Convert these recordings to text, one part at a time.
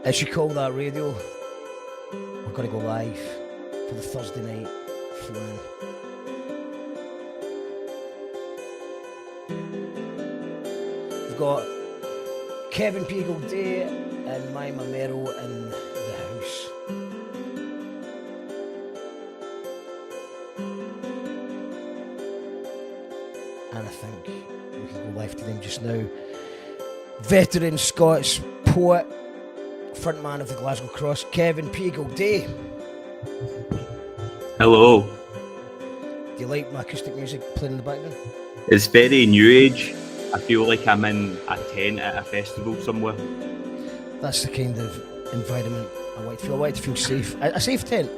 As you call that radio, we're going to go live for the Thursday night flan. We've got Kevin P. Gilday and Mima Merrow in the house. And I think we can go live to them just now. Veteran Scots poet, frontman of the Glasgow Cross, Kevin P. Gilday. Hello. Do you like my acoustic music playing in the background? It's very new age. I feel like I'm in a tent at a festival somewhere. That's the kind of environment I like to feel. I like to feel safe. A safe tent.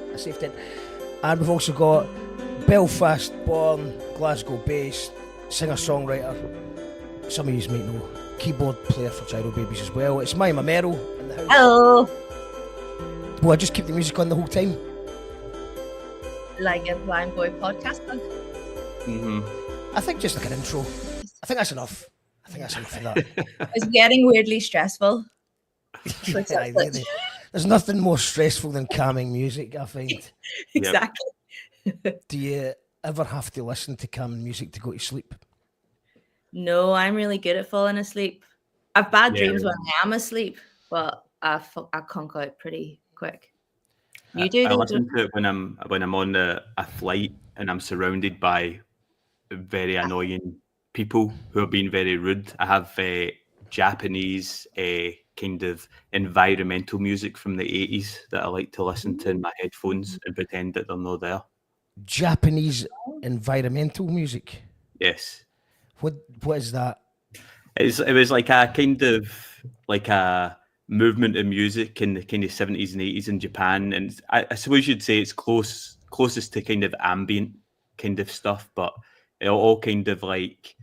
And we've also got Belfast born, Glasgow based, singer-songwriter. Some of you might know, keyboard player for Gyro Babies as well. It's Mima Merrow in the house. Hello. Will I just keep the music on the whole time? Like a blind boy podcast. I think just like an intro. I think that's enough. I think that's enough for that. It's getting weirdly stressful. Yeah, there's nothing more stressful than calming music, I find. Exactly. Do you ever have to listen to calming music to go to sleep? No, I'm really good at falling asleep. I've bad dreams when I am asleep, but I conk out pretty quick. You do? I listen to it when I'm on a flight and I'm surrounded by very annoying people who are being very rude. I have Japanese kind of environmental music from the 80s that I like to listen to in my headphones and pretend that they're not there. Japanese environmental music? Yes. What is that? It was like a kind of like a movement of music in the kind of 70s and 80s in Japan, and I suppose you'd say it's closest to kind of ambient kind of stuff, but it all kind of like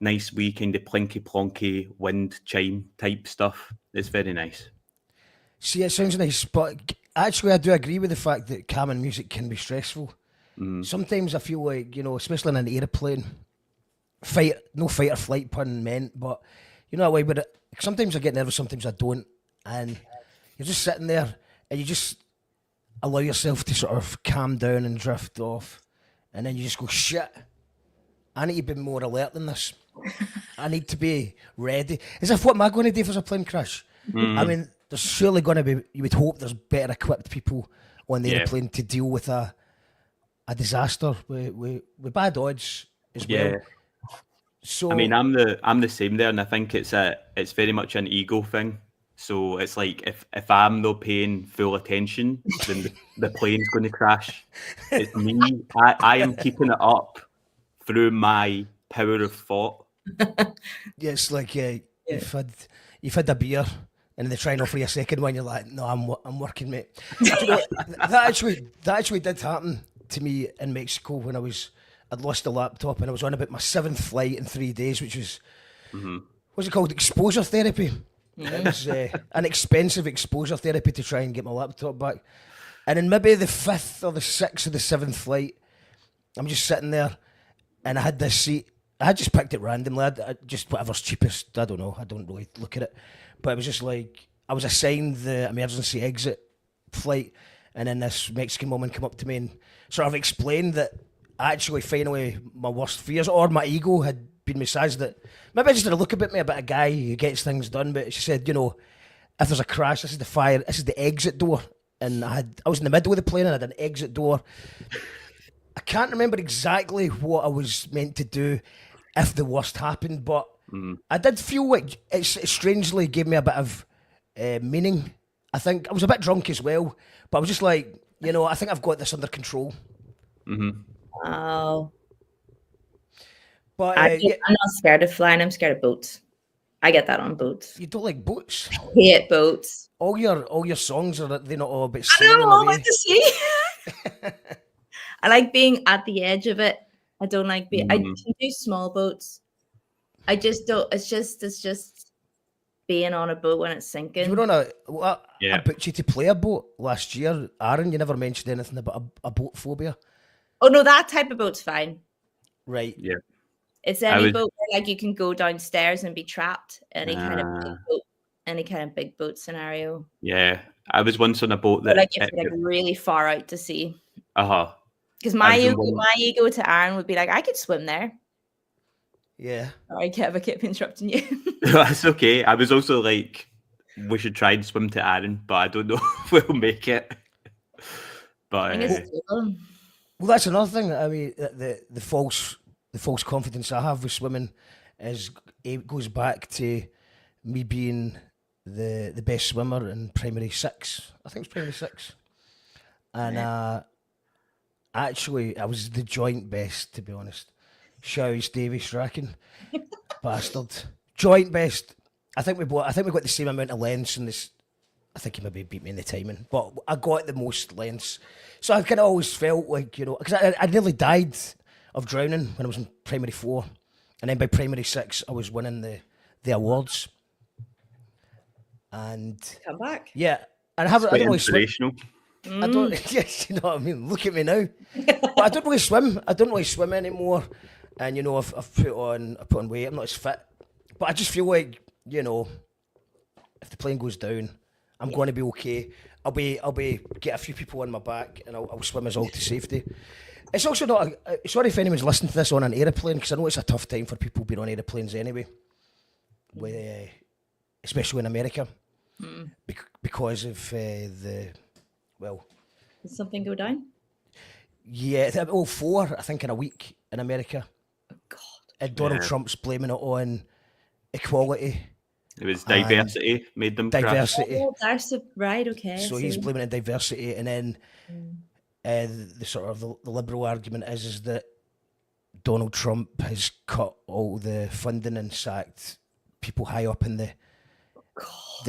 nice wee kind of plinky plonky wind chime type stuff. It's very nice. See, it sounds nice, but actually I do agree with the fact that calming music can be stressful. Sometimes I feel like, especially in an aeroplane, no fight or flight pun meant, but a way with it. Sometimes I get nervous, sometimes I don't, and you're just sitting there and you just allow yourself to sort of calm down and drift off, and then you just go, shit, I need to be more alert than this. I need to be ready. As if, what am I going to do if there's a plane crash? I mean, there's surely going to be, you would hope there's better equipped people on the airplane to deal with a disaster with bad odds as well. So I mean, I'm the same there, and I think it's very much an ego thing. So it's like if I'm not paying full attention, then the plane's going to crash. It's me. I am keeping it up through my power of thought. Yeah, it's like you've had a beer and they try and offer you a second one. You're like, no, I'm working, mate. That actually did happen to me in Mexico when I'd lost the laptop and I was on about my 7th flight in 3 days, which was what's it called? Exposure therapy. It was an expensive exposure therapy to try and get my laptop back. And in maybe the 5th or the 6th of the 7th flight, I'm just sitting there and I had this seat. I had just picked it randomly. I just whatever's cheapest. I don't know. I don't really look at it. But it was just like I was assigned the emergency exit flight, and then this Mexican woman came up to me and sort of explained that actually finally my worst fears or my ego had been massaged, that maybe I just had a look about me about a guy who gets things done, but she said, if there's a crash, this is the exit door, and I was in the middle of the plane and I had an exit door. I can't remember exactly what I was meant to do if the worst happened, but I did feel like it strangely gave me a bit of meaning. I think I was a bit drunk as well, but I was just like, I think I've got this under control. Oh. But I'm not scared of flying. I'm scared of boats. I get that on boats. You don't like boats? I hate boats. All your songs are they not all about I sailing know, all away? about the sea. I like being at the edge of it. I don't like being. I can do small boats. I just don't. It's just being on a boat when it's sinking. You were on I booked you to play a boat last year, Aaron. You never mentioned anything about a boat phobia. Oh no, that type of boat's fine. Right. Yeah. It's any boat where like you can go downstairs and be trapped. Any kind of big boat any kind of big boat scenario. Yeah, I was once on a boat that. Like if you're like really far out to sea. Because my ego to Aaron would be like, I could swim there. Yeah. Sorry, Kev, I kept interrupting you. That's okay. I was also like, we should try and swim to Aaron, but I don't know if we'll make it. But well, that's another thing. I mean, the false confidence I have with swimming it goes back to me being the best swimmer in primary 6. I think it was primary 6, and actually I was the joint best, to be honest. Shows Davis Racking, bastard, joint best. I think we got the same amount of lengths in this. I think he maybe beat me in the timing, but I got the most lengths. So I kind of always felt like, because I nearly died of drowning when I was in primary 4, and then by primary 6 I was winning the awards. And come back. Yeah, and I don't really swim. I don't. Yes, you know what I mean. Look at me now. But I don't really swim. I don't really swim anymore. And I've put on weight. I'm not as fit. But I just feel like if the plane goes down, I'm going to be okay. I'll be get a few people on my back, and I'll swim us all to safety. It's also not. Sorry if anyone's listening to this on an aeroplane, because I know it's a tough time for people being on aeroplanes anyway. Especially in America, because of Did something go down? Yeah, 4, I think, in a week in America. Oh God! And Donald Trump's blaming it on equality. It was diversity made them diversity. Oh, that's right. Okay. So he's blaming it on diversity, and then the sort of the liberal argument is that Donald Trump has cut all the funding and sacked people high up in the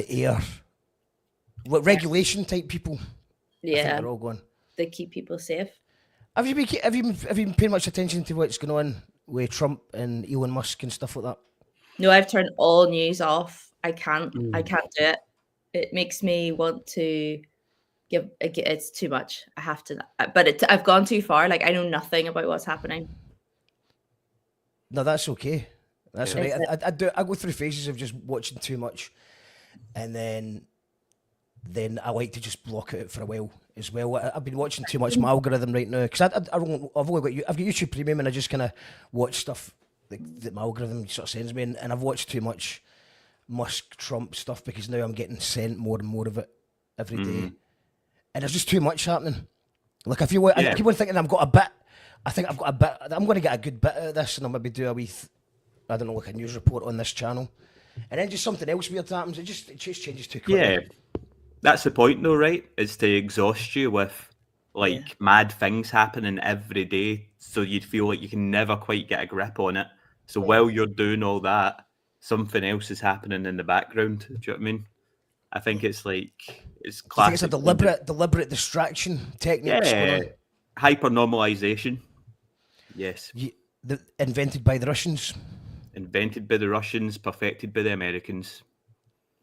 air, regulation type people. Yeah, I think they're all going. They keep people safe. Have you been paying much attention to what's going on with Trump and Elon Musk and stuff like that? No, I've turned all news off. I can't do it. It makes me want to give. It's too much. I have to. But I've gone too far. Like, I know nothing about what's happening. No, that's okay. That's all right. I go through phases of just watching too much, and then I like to just block it out for a while as well. I've been watching too much my algorithm right now, because I've got YouTube Premium, and I just kind of watch stuff that my algorithm sort of sends me, and I've watched too much Musk Trump stuff, because now I'm getting sent more and more of it every day, and there's just too much happening. Like, I feel I keep on thinking I've got a bit. I think I've got a bit. I'm going to get a good bit out of this, and I'll maybe do a wee, I don't know, like a news report on this channel, and then just something else weird happens. It just changes too quickly. Yeah, that's the point, though, right? Is to exhaust you with mad things happening every day, so you'd feel like you can never quite get a grip on it. So while you're doing all that, something else is happening in the background. Do you know what I mean? I think it's classic. It's a deliberate distraction technique. Yeah, hyper normalization. Yes. Invented by the Russians. Invented by the Russians, perfected by the Americans.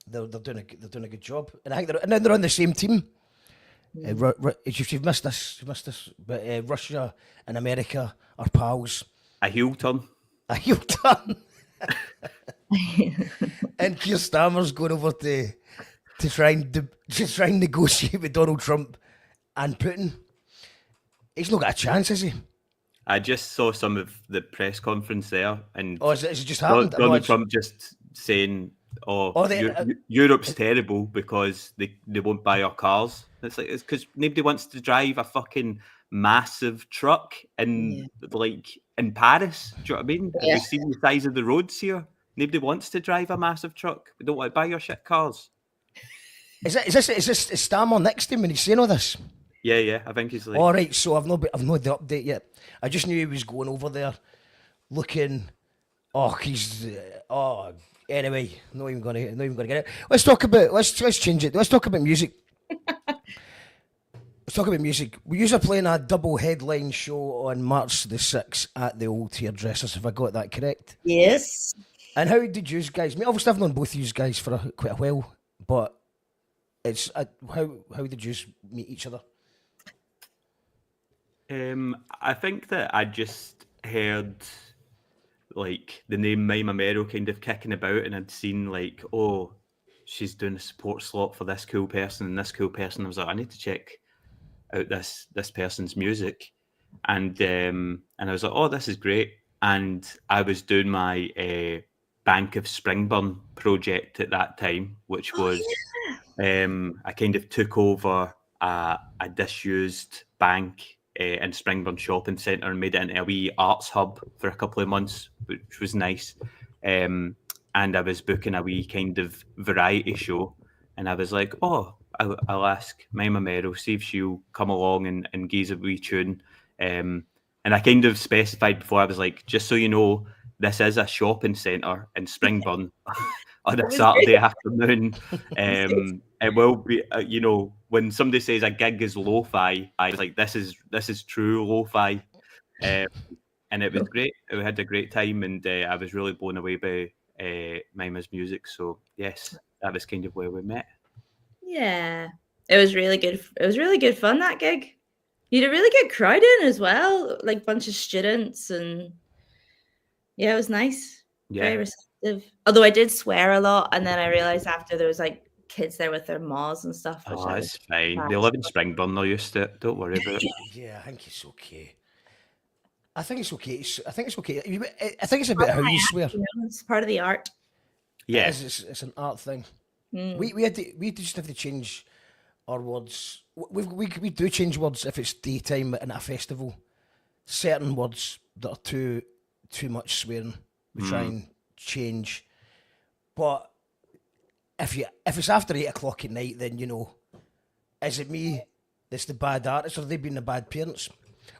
They're doing a good job, and I think they're on the same team. If you've missed this, but Russia and America are pals. A heel turn. And Keir Starmer's going over to try and negotiate with Donald Trump and Putin. He's not got a chance, is he? I just saw some of the press conference there, and is it just happened? Donald Trump just saying, Europe's terrible because they won't buy our cars. It's because nobody wants to drive a fucking massive truck in Paris. Do you know what I mean? Yeah. We've seen the size of the roads here. Nobody wants to drive a massive truck. We don't want to buy your shit cars. Is Starmer next to him when he's saying all this? Yeah. I think he's like. All right, so I've not the update yet. I just knew he was going over there, looking. Anyway, not even gonna get it. Let's change it. Let's talk about music. Let's talk about music. We are playing a double headline show on March the 6th at the Old Hairdressers. Have I got that correct? Yes. And how did you guys meet? Obviously, I've known both of you guys for quite a while, but it's how did you meet each other? I think that I just heard the name Mima Merrow kind of kicking about, and I'd seen she's doing a support slot for this cool person and this cool person. I was like, I need to check out this person's music, and I was like, oh, this is great. And I was doing my Bank of Springburn project at that time, which was I kind of took over a disused bank in Springburn shopping centre and made it into a wee arts hub for a couple of months, which was nice. And I was booking a wee kind of variety show, and I was like, oh, I'll ask Mima Merrow, see if she'll come along and gaze a wee tune. And I kind of specified before, I was like, just so you know, this is a shopping centre in Springburn on a Saturday afternoon. It will be, when somebody says a gig is lo-fi, I was like, this is true lo-fi. And it was great. We had a great time, and I was really blown away by Mima's music. So yes, that was kind of where we met. Yeah, it was really good. It was really good fun, that gig. You had a really good crowd in as well, like a bunch of students, and yeah, it was nice. Yeah. Very receptive. Although I did swear a lot, and then I realized after there was like kids there with their maws and stuff. Oh, that's fine. They live in Springburn, they're used to it. Don't worry about it. Yeah, I think it's okay. I think it's okay. I think it's okay. I think it's about how you swear. It's part of the art. Yeah, it's an art thing. We just have to change our words. We do change words if it's daytime and at a festival. Certain words that are too much swearing, we try and change. But if it's after 8 o'clock at night, then is it me that's the bad artist, or are they being the bad parents?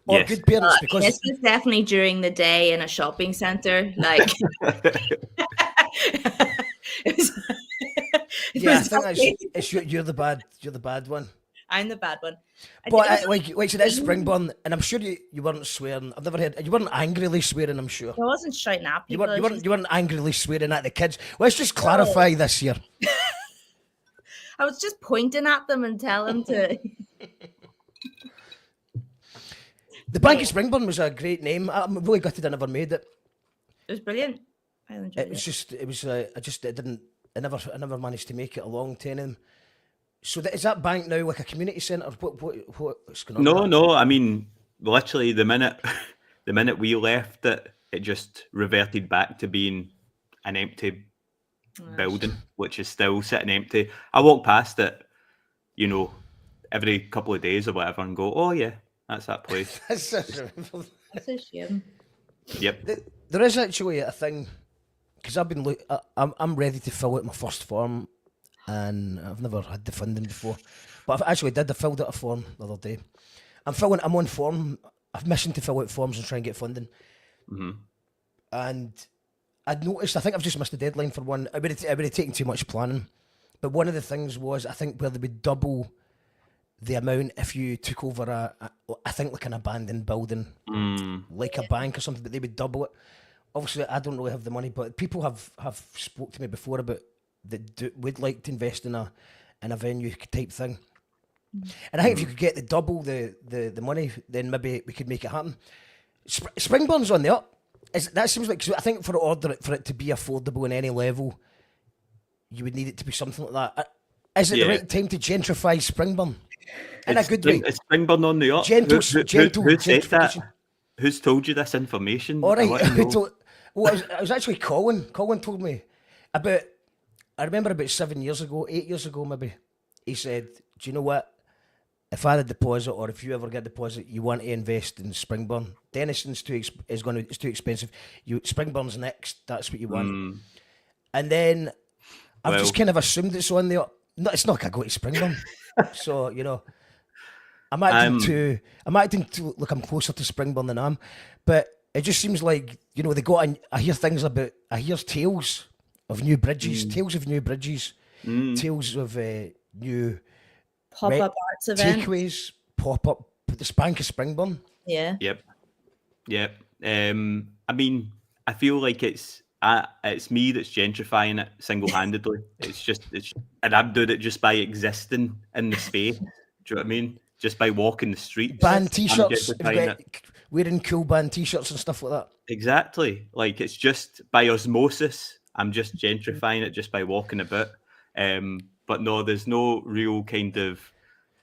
Or good parents? Because this was definitely during the day in a shopping centre. Like I think you're the bad one. I'm the bad one. But like so that's Springburn, and I'm sure you weren't swearing. I've never heard you weren't angrily swearing. I'm sure I wasn't shouting at people. You weren't angrily swearing at the kids. Let's just clarify this here. I was just pointing at them and telling them to. The Bank of Springburn was a great name. I'm really gutted I never made it. It was brilliant. I enjoyed it. I never managed to make it along to them. So is that bank now like a community centre? What's going on? No. I mean, literally the minute we left it, it just reverted back to being an empty building, which is still sitting empty. I walk past it, every couple of days or whatever, and go, oh yeah, that's that place. That's a shame. Yep. There is actually a thing, because I'm ready to fill out my first form. And I've never had the funding before, but I filled out a form the other day. I'm on form. I've mission to fill out forms and try and get funding. Mm-hmm. And I'd noticed, I think I've just missed the deadline for one. It would have taken too much planning. But one of the things was, I think, where they would double the amount if you took over I think like an abandoned building, like a bank or something, but they would double it. Obviously, I don't really have the money, but people have spoke to me before about that would like to invest in a venue type thing. And I think if you could get double the money, then maybe we could make it happen. Springburn's on the up. That seems like, I think for it to be affordable in any level, you would need it to be something like that. Is it the right time to gentrify Springburn? In a good way. Is Springburn on the up? Who said that? Who's told you this information? All right. I was actually Colin. Colin told me about. I remember about 8 years ago maybe, he said, do you know what? If I had a deposit, or if you ever get a deposit, you want to invest in Springburn. Denison's too expensive. Springburn's next, that's what you want. And then I've just kind of assumed it's on the... No, it's not like I go to Springburn. So, I'm acting to look, I'm closer to Springburn than I am. But it just seems like, I hear tales of new bridges, tales of new pop-up arts events, takeaways, pop-up, this Bank of Springburn. Yeah. Yep. I mean, I feel like it's me that's gentrifying it single-handedly. And I'm doing it just by existing in the space. Do you know what I mean? Just by walking the streets. Band t-shirts, wearing cool band t-shirts and stuff like that. Exactly. Like, it's just by osmosis. I'm just gentrifying it just by walking about. But no, there's no real kind of.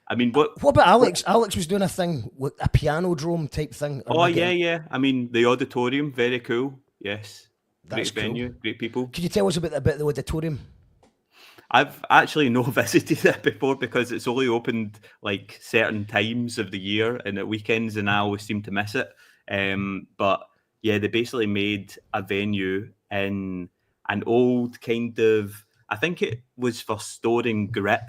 I mean, what about Alex? Alex was doing a thing with a piano dome type thing. Oh yeah. I mean, the auditorium, very cool. Yes, That's great venue, cool. great people. Could you tell us about the auditorium? I've actually no visited it before because it's only opened like certain times of the year and at weekends, and I always seem to miss it. But yeah, they basically made a venue in an old kind of. I think it was for storing grit,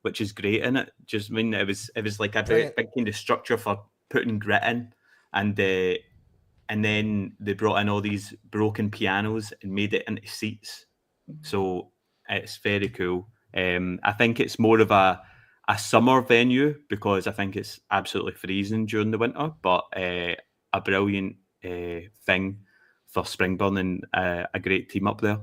which is great in it. Just I mean, it was like a big kind of structure for putting grit in, and then they brought in all these broken pianos and made it into seats. So it's very cool. I think it's more of a summer venue because I think it's absolutely freezing during the winter, but a brilliant thing for Springburn and a great team up there.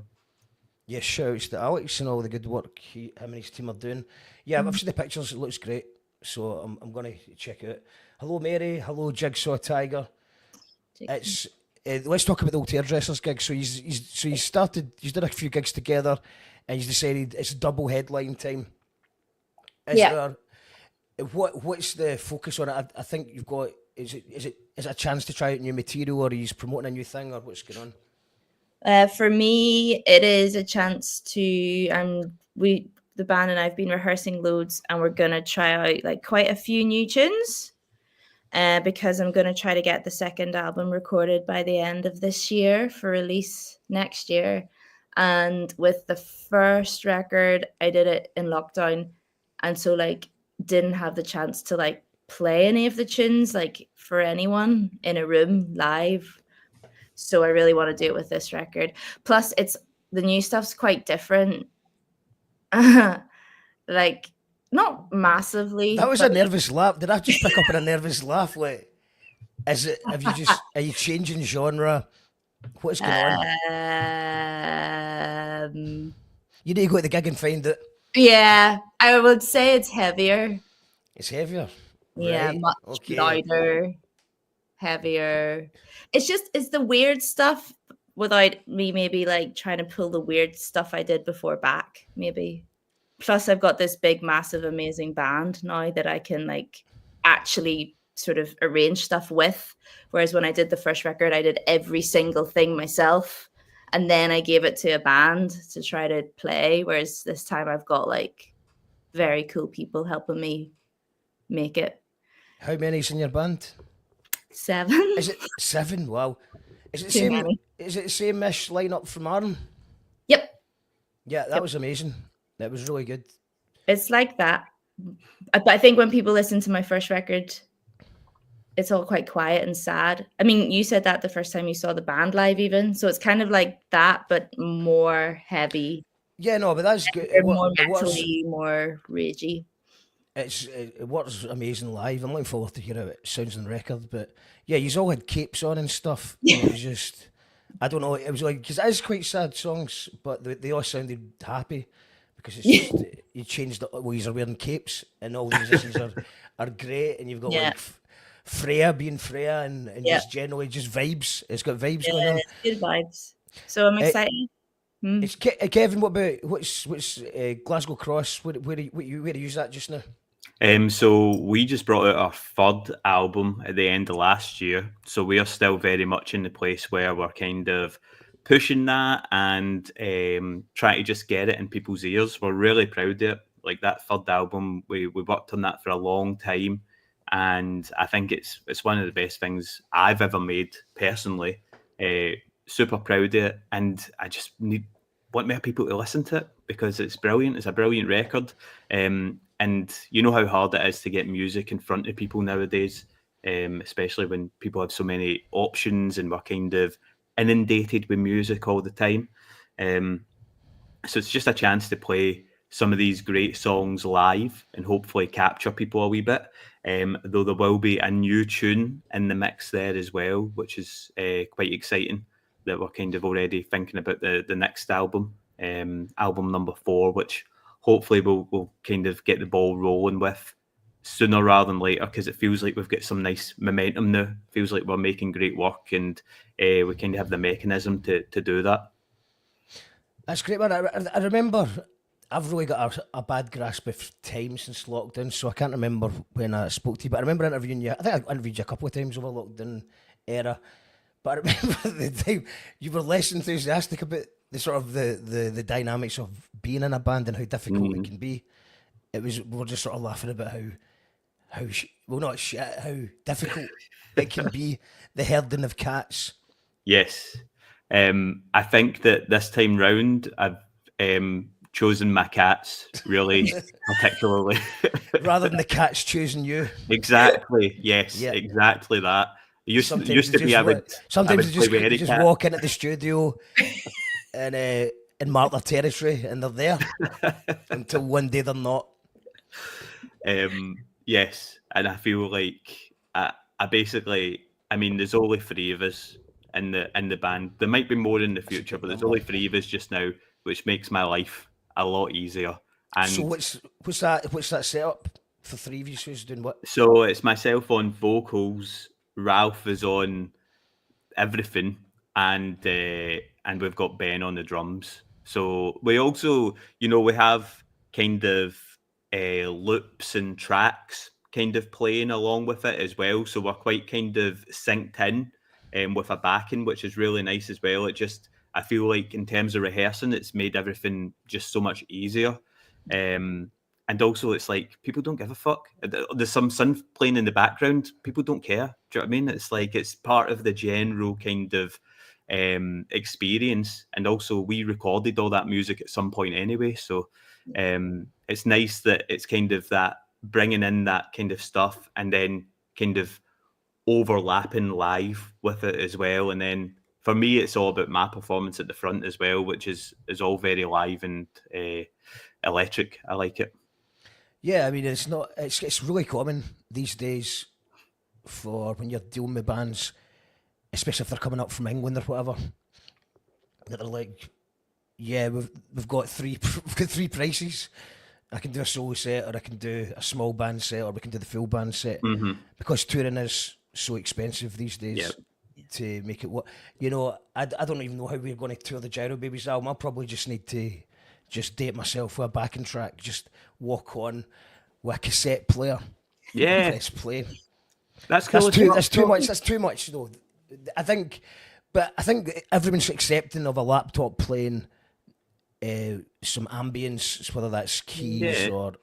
Yeah, shouts to Alex and all the good work him and his team are doing. Yeah, I've seen the pictures, it looks great. So I'm going to check it out. Hello, Mary. Hello, Jigsaw Tiger. It's let's talk about the Old Hairdressers gig. So he's done a few gigs together, and he's decided it's double headline time. What's the focus on it? I think you've got is it a chance to try out new material, or he's promoting a new thing, or what's going on? For me, it is a chance to the band and I've been rehearsing loads, and we're gonna try out like quite a few new tunes. Because I'm going to try to get the second album recorded by the end of this year for release next year. And with the first record, I did it in lockdown. And so like didn't have the chance to like play any of the tunes like for anyone in a room live. So I really want to do it with this record. Plus the new stuff's quite different. Like, not massively. That was a nervous laugh. Did I just pick up on a nervous laugh? Like, are you changing genre? What's going on? You need to go to the gig and find it. Yeah, I would say it's heavier. It's heavier. Yeah, right? Much louder, heavier. It's the weird stuff without me maybe like trying to pull the weird stuff I did before back, maybe. Plus, I've got this big, massive, amazing band now that I can like actually sort of arrange stuff with. Whereas when I did the first record, I did every single thing myself. And then I gave it to a band to try to play. Whereas this time I've got like very cool people helping me make it. How many's in your band? 7. Is it 7? Wow. Is it the same-ish lineup from Aaron? Yep. Yeah, that was amazing. That was really good. It's like that. But I think when people listen to my first record, it's all quite quiet and sad. I mean, you said that the first time you saw the band live even. So it's kind of like that, but more heavy. Yeah, no, but that's good. More mentally, more ragey. It works amazing live. I'm looking forward to hear how it sounds on record. But yeah, you all had capes on and stuff. And it was just, I don't know, it was like, because it is quite sad songs, but they all sounded happy. Because it's just, you changed the ways of wearing capes, and all the musicians are great, and you've got like Freya being Freya, and just generally just vibes. It's got vibes going on. Good vibes. So I'm excited. It's Kevin. What about what's Glasgow Cross? Where do you use that just now? So we just brought out our 3rd album at the end of last year. So we are still very much in the place where we're kind of pushing that and trying to just get it in people's ears. We're really proud of it. Like that 3rd album, we worked on that for a long time, and I think it's one of the best things I've ever made personally. Super proud of it, and I just want more people to listen to it because it's brilliant. It's a brilliant record, and you know how hard it is to get music in front of people nowadays, especially when people have so many options and we're kind of inundated with music all the time. So it's just a chance to play some of these great songs live and hopefully capture people a wee bit. Though there will be a new tune in the mix there as well, which is quite exciting, that we're kind of already thinking about the next album, album number 4, which hopefully we'll kind of get the ball rolling with sooner rather than later, because it feels like we've got some nice momentum now. It feels like we're making great work, and we kind of have the mechanism to do that. That's great, man. I remember I've really got a bad grasp of time since lockdown, so I can't remember when I spoke to you. But I remember interviewing you. I think I interviewed you a couple of times over lockdown era. But I remember the time you were less enthusiastic about the sort of the dynamics of being in a band and how difficult it can be. We were just sort of laughing about how difficult it can be, the herding of cats. Yes. I think that this time round, I've chosen my cats really particularly. Rather than the cats choosing you. Exactly. Yes, exactly that. Used to be, I would just walk into the studio and mark their territory, and they're there until one day they're not. Yes, and I feel like I basically, I mean, there's only 3 of us in the band. There might be more in the future, but there's only 3 of us just now, which makes my life a lot easier. And so what's that setup for 3 of you? Who's doing what? So it's myself on vocals, Ralph is on everything, and we've got Ben on the drums. So we also, we have kind of loops and tracks kind of playing along with it as well. So we're quite kind of synced in with a backing, which is really nice as well. I feel like in terms of rehearsing, it's made everything just so much easier. And also, it's like people don't give a fuck. There's some synth playing in the background. People don't care. Do you know what I mean? It's like it's part of the general kind of experience. And also, we recorded all that music at some point anyway. So it's nice that it's kind of that bringing in that kind of stuff and then kind of overlapping live with it as well. And then for me, it's all about my performance at the front as well, which is all very live and electric. I like it. Yeah, I mean, it's really common these days for when you're dealing with bands, especially if they're coming up from England or whatever, that they're like, yeah, we've got three prices. I can do a solo set, or I can do a small band set, or we can do the full band set. Mm-hmm. Because touring is so expensive these days to make it work. I don't even know how we're going to tour the Gyro Babies album. I'll probably just need to date myself with a backing track, just walk on with a cassette player. Yeah. Press play. That's cool. That's too much. That's too much, though. I think everyone's accepting of a laptop playing some ambience, whether that's keys or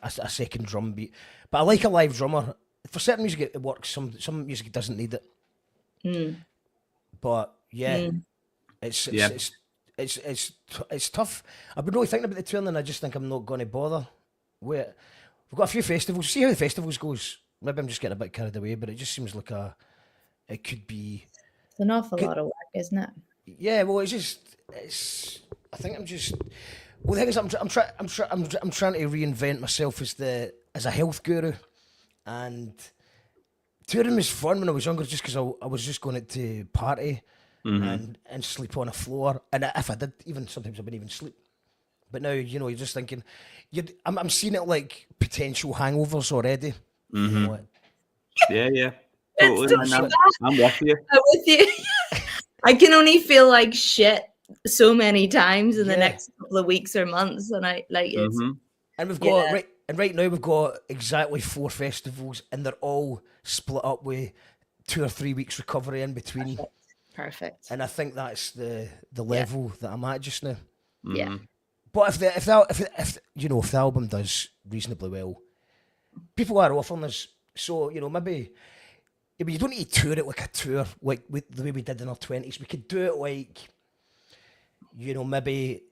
a second drum beat. But I like a live drummer. For certain music, it works. Some music doesn't need it. But it's tough. I've been really thinking about the touring, and I just think I'm not going to bother. We've got a few festivals. See how the festivals goes. Maybe I'm just getting a bit carried away, but it just seems like it could be. It's an awful lot of work, isn't it? Yeah, well, I think I'm just. Well, the thing is, I'm trying to reinvent myself as a health guru, and touring was fun when I was younger, just because I was just going out to party and sleep on a floor, and if I did, even sometimes I wouldn't even sleep. But now, you're just thinking, I'm seeing it like potential hangovers already. Mm-hmm. Yeah. Totally. I'm with you. I'm with you. I can only feel like shit so many times in the next couple of weeks or months, and I like it. And we've got right now we've got exactly 4 festivals, and they're all split up with 2 or 3 weeks recovery in between. Perfect. And I think that's the level that I'm at just now. Yeah. But if the album does reasonably well, people are offering us. So maybe you don't need to tour it like a tour like the way we did in our 20s. We could do it like maybe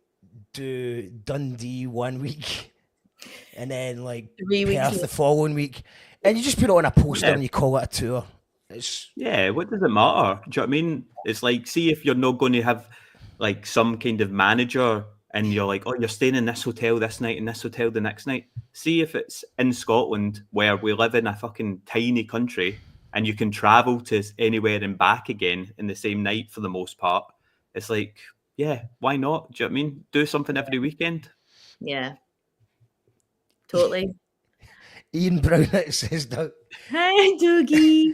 do Dundee 1 week and then like 3 weeks Perth the following week, and you just put it on a poster and you call it a tour. What does it matter? Do you know what I mean? It's like, see if you're not going to have like some kind of manager and you're like, oh, you're staying in this hotel this night and this hotel the next night. See if it's in Scotland, where we live in a fucking tiny country and you can travel to anywhere and back again in the same night for the most part. It's like, why not? Do you know what I mean? Do something every weekend. Yeah. Totally. Ian Brown says, Doug. Hi, Dougie.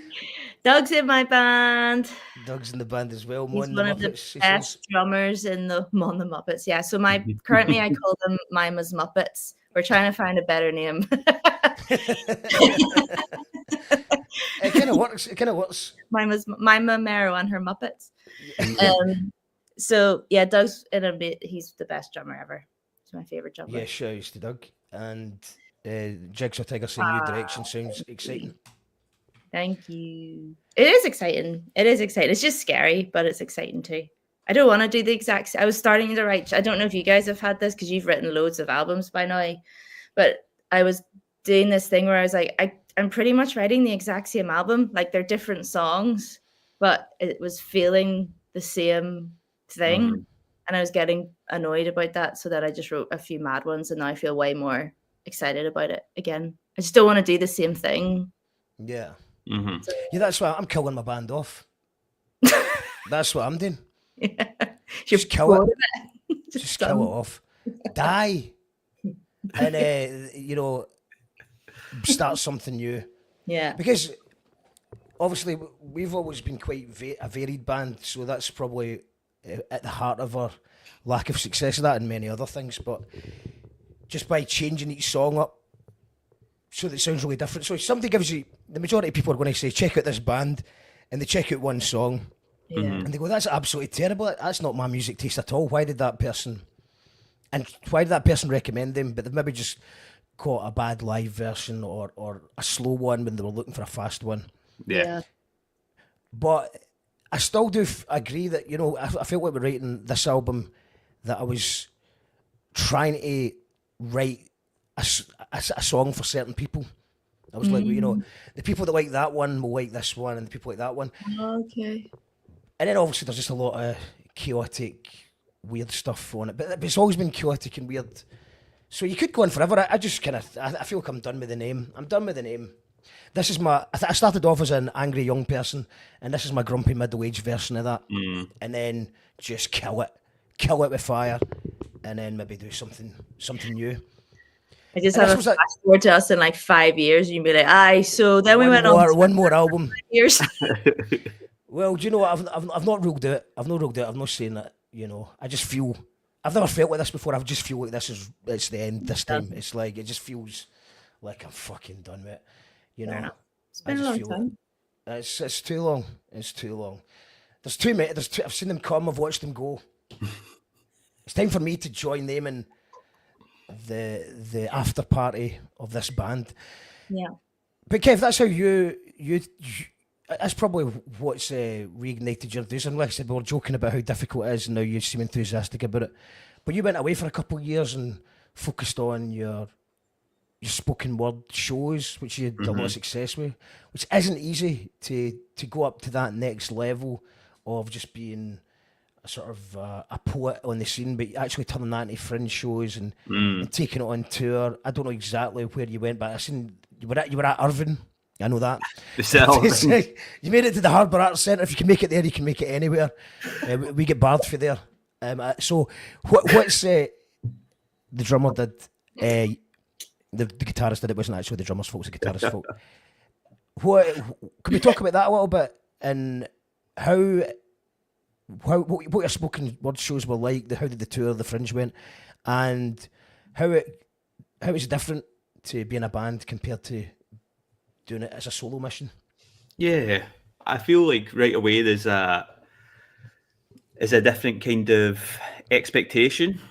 Doug's in my band. Doug's in the band as well. He's Mon one the of the Muppets. best drummers in the Muppets. Yeah. So currently I call them Mima's Muppets. We're trying to find a better name. It kind of works. It kind of works. Mima Merrow and her Muppets. Yeah. So yeah, Doug's in a bit. He's the best drummer ever. He's my favorite drummer. Yeah, shouts to Doug. And Jigsaw Tiger saying New Direction sounds exciting. Thank you. It is exciting. It is exciting. It's just scary, but it's exciting too. I don't want to do the exact. I was starting to write. I don't know if you guys have had this because you've written loads of albums by now, but I was doing this thing where I was like, I'm pretty much writing the exact same album. Like they're different songs, but it was feeling the same thing. And I was getting annoyed about that, so that I just wrote a few mad ones, and now I feel way more excited about it again. I just don't want to do the same thing. Yeah. Mm-hmm. So, Yeah, that's why I'm killing my band off. That's what I'm doing. yeah. Just kill it. Just kill it off. Die. And, start something new. Yeah. Because obviously we've always been quite a varied band, so that's probably at the heart of our lack of success of that and many other things. But just by changing each song up so that it sounds really different. So if somebody gives you, the majority of people are going to say, check out this band, and they check out one song, and they go, that's absolutely terrible. That's not my music taste at all. Why did that person recommend them? But they've maybe just caught a bad live version or a slow one when they were looking for a fast one. Yeah. But I still do agree that, I felt like we're writing this album that I was trying to write a song for certain people. I was like, the people that like that one will like this one, and the people like that one. Okay. And then obviously there's just a lot of chaotic, weird stuff on it. But it's always been chaotic and weird. So you could go on forever. I just kind of, I feel like I'm done with the name. I'm done with the name. This is I started off as an angry young person, and this is my grumpy middle-aged version of that. And then just kill it with fire, and then maybe do something new. I just have a fast forward to us in like 5 years, and you'd be like, aye, so then we went on one more album. 5 years. Well, do you know what? I've not ruled out. I'm not saying that, I just feel, I've never felt like this before. I just feel like it's the end this time. It's like, it just feels like I'm fucking done with it. It's been a long time. It's too long. It's too long. There's too many. I've seen them come. I've watched them go. It's time for me to join them in the after party of this band. Yeah. But Kev, that's how you that's probably what's reignited your enthusiasm. Like I said, we were joking about how difficult it is, and now you seem enthusiastic about it. But you went away for a couple of years and focused on your spoken word shows, which you had a lot of success with, which isn't easy to go up to that next level of just being a sort of a poet on the scene, but actually turning that into fringe shows and taking it on tour. I don't know exactly where you went, but I seen you were at Irvine. I know that. You made it to the Harbour Arts Centre. If you can make it there, you can make it anywhere. We get barred for there. So what's the drummer did? The guitarist did. It wasn't actually the drummer's fault, it was the guitarist's fault. Can we talk about that a little bit, and what your spoken word shows were like? How did the tour of the Fringe went, and how it's different to being a band compared to doing it as a solo mission? Yeah, I feel like right away there's a different kind of expectation,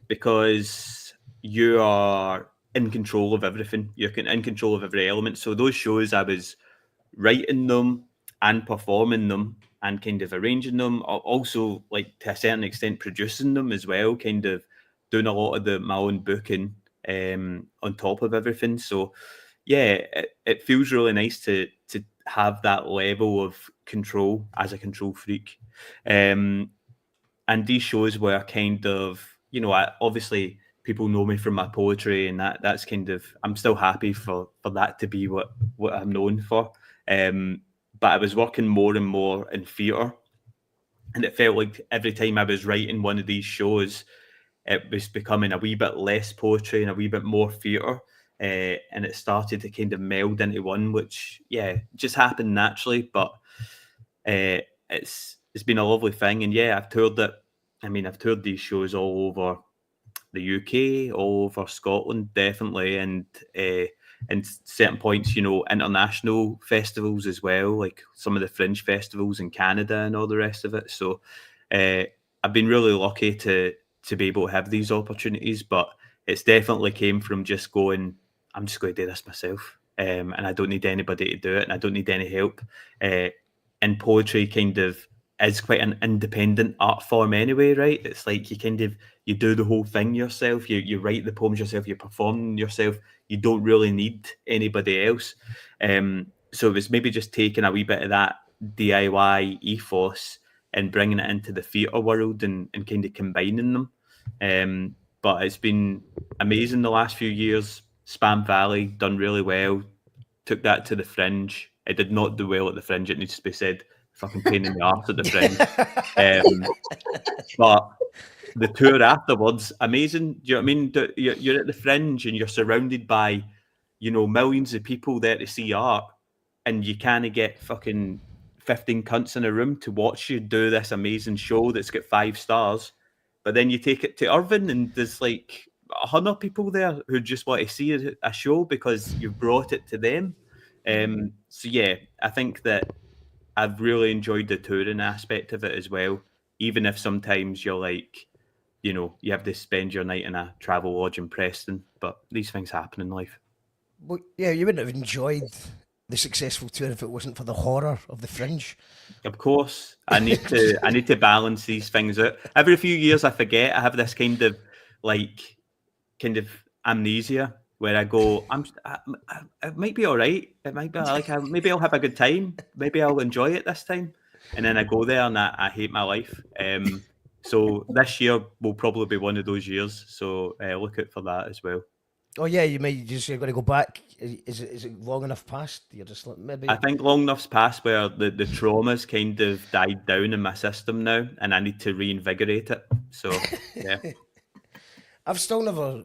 because you are in control of everything. You're in control of every element. So those shows, I was writing them and performing them and kind of arranging them. Also, like to a certain extent, producing them as well, kind of doing a lot of my own booking on top of everything. So yeah, it feels really nice to have that level of control as a control freak. And these shows were kind of, obviously people know me from my poetry, and that's kind of, I'm still happy for that to be what I'm known for. But I was working more and more in theatre, and it felt like every time I was writing one of these shows, it was becoming a wee bit less poetry and a wee bit more theatre. And it started to kind of meld into one, which, just happened naturally. But it's been a lovely thing. And yeah, I've toured it. I mean, I've toured these shows all over the UK, all over Scotland, definitely, and certain points, international festivals as well, like some of the fringe festivals in Canada and all the rest of it. So I've been really lucky to be able to have these opportunities, but it's definitely came from just going, I'm just going to do this myself, and I don't need anybody to do it, and I don't need any help. And poetry kind of is quite an independent art form anyway, right? It's like you do the whole thing yourself. You write the poems yourself. You perform yourself. You don't really need anybody else. So it was maybe just taking a wee bit of that DIY ethos and bringing it into the theatre world and kind of combining them. But it's been amazing the last few years. Spam Valley done really well. Took that to the Fringe. It did not do well at the Fringe. It needs to be said. Fucking pain in the arse at the Fringe. But the tour afterwards, amazing. Do you know what I mean? You're at the Fringe and you're surrounded by, millions of people there to see art, and you kind of get fucking 15 cunts in a room to watch you do this amazing show that's got 5 stars. But then you take it to Irvine and there's like 100 people there who just want to see a show because you've brought it to them. So yeah, I think that I've really enjoyed the touring aspect of it as well, even if sometimes you're like, you have to spend your night in a travel lodge in Preston, but these things happen in life. Well, yeah, you wouldn't have enjoyed the successful tour if it wasn't for the horror of the Fringe. Of course, I need to balance these things out. Every few years, I forget. I have this kind of amnesia where I go, it might be all right. It might be maybe I'll have a good time. Maybe I'll enjoy it this time. And then I go there and I hate my life. So this year will probably be one of those years. So look out for that as well. Oh yeah, you're going to go back. Is it long enough past? You're just like, maybe. I think long enough's past where the trauma's kind of died down in my system now, and I need to reinvigorate it. So yeah. I've still never.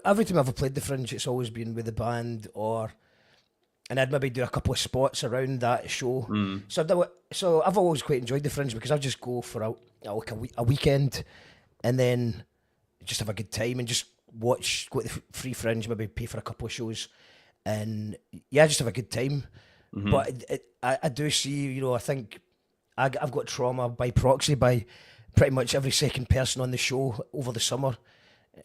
Every time I've ever played the Fringe, it's always been with the band, and I'd maybe do a couple of spots around that show. So I've always quite enjoyed the Fringe because I just go for a weekend, and then just have a good time and just go to the free Fringe, maybe pay for a couple of shows, and yeah, just have a good time. Mm-hmm. But I do see, I think I've got trauma by proxy by pretty much every second person on the show over the summer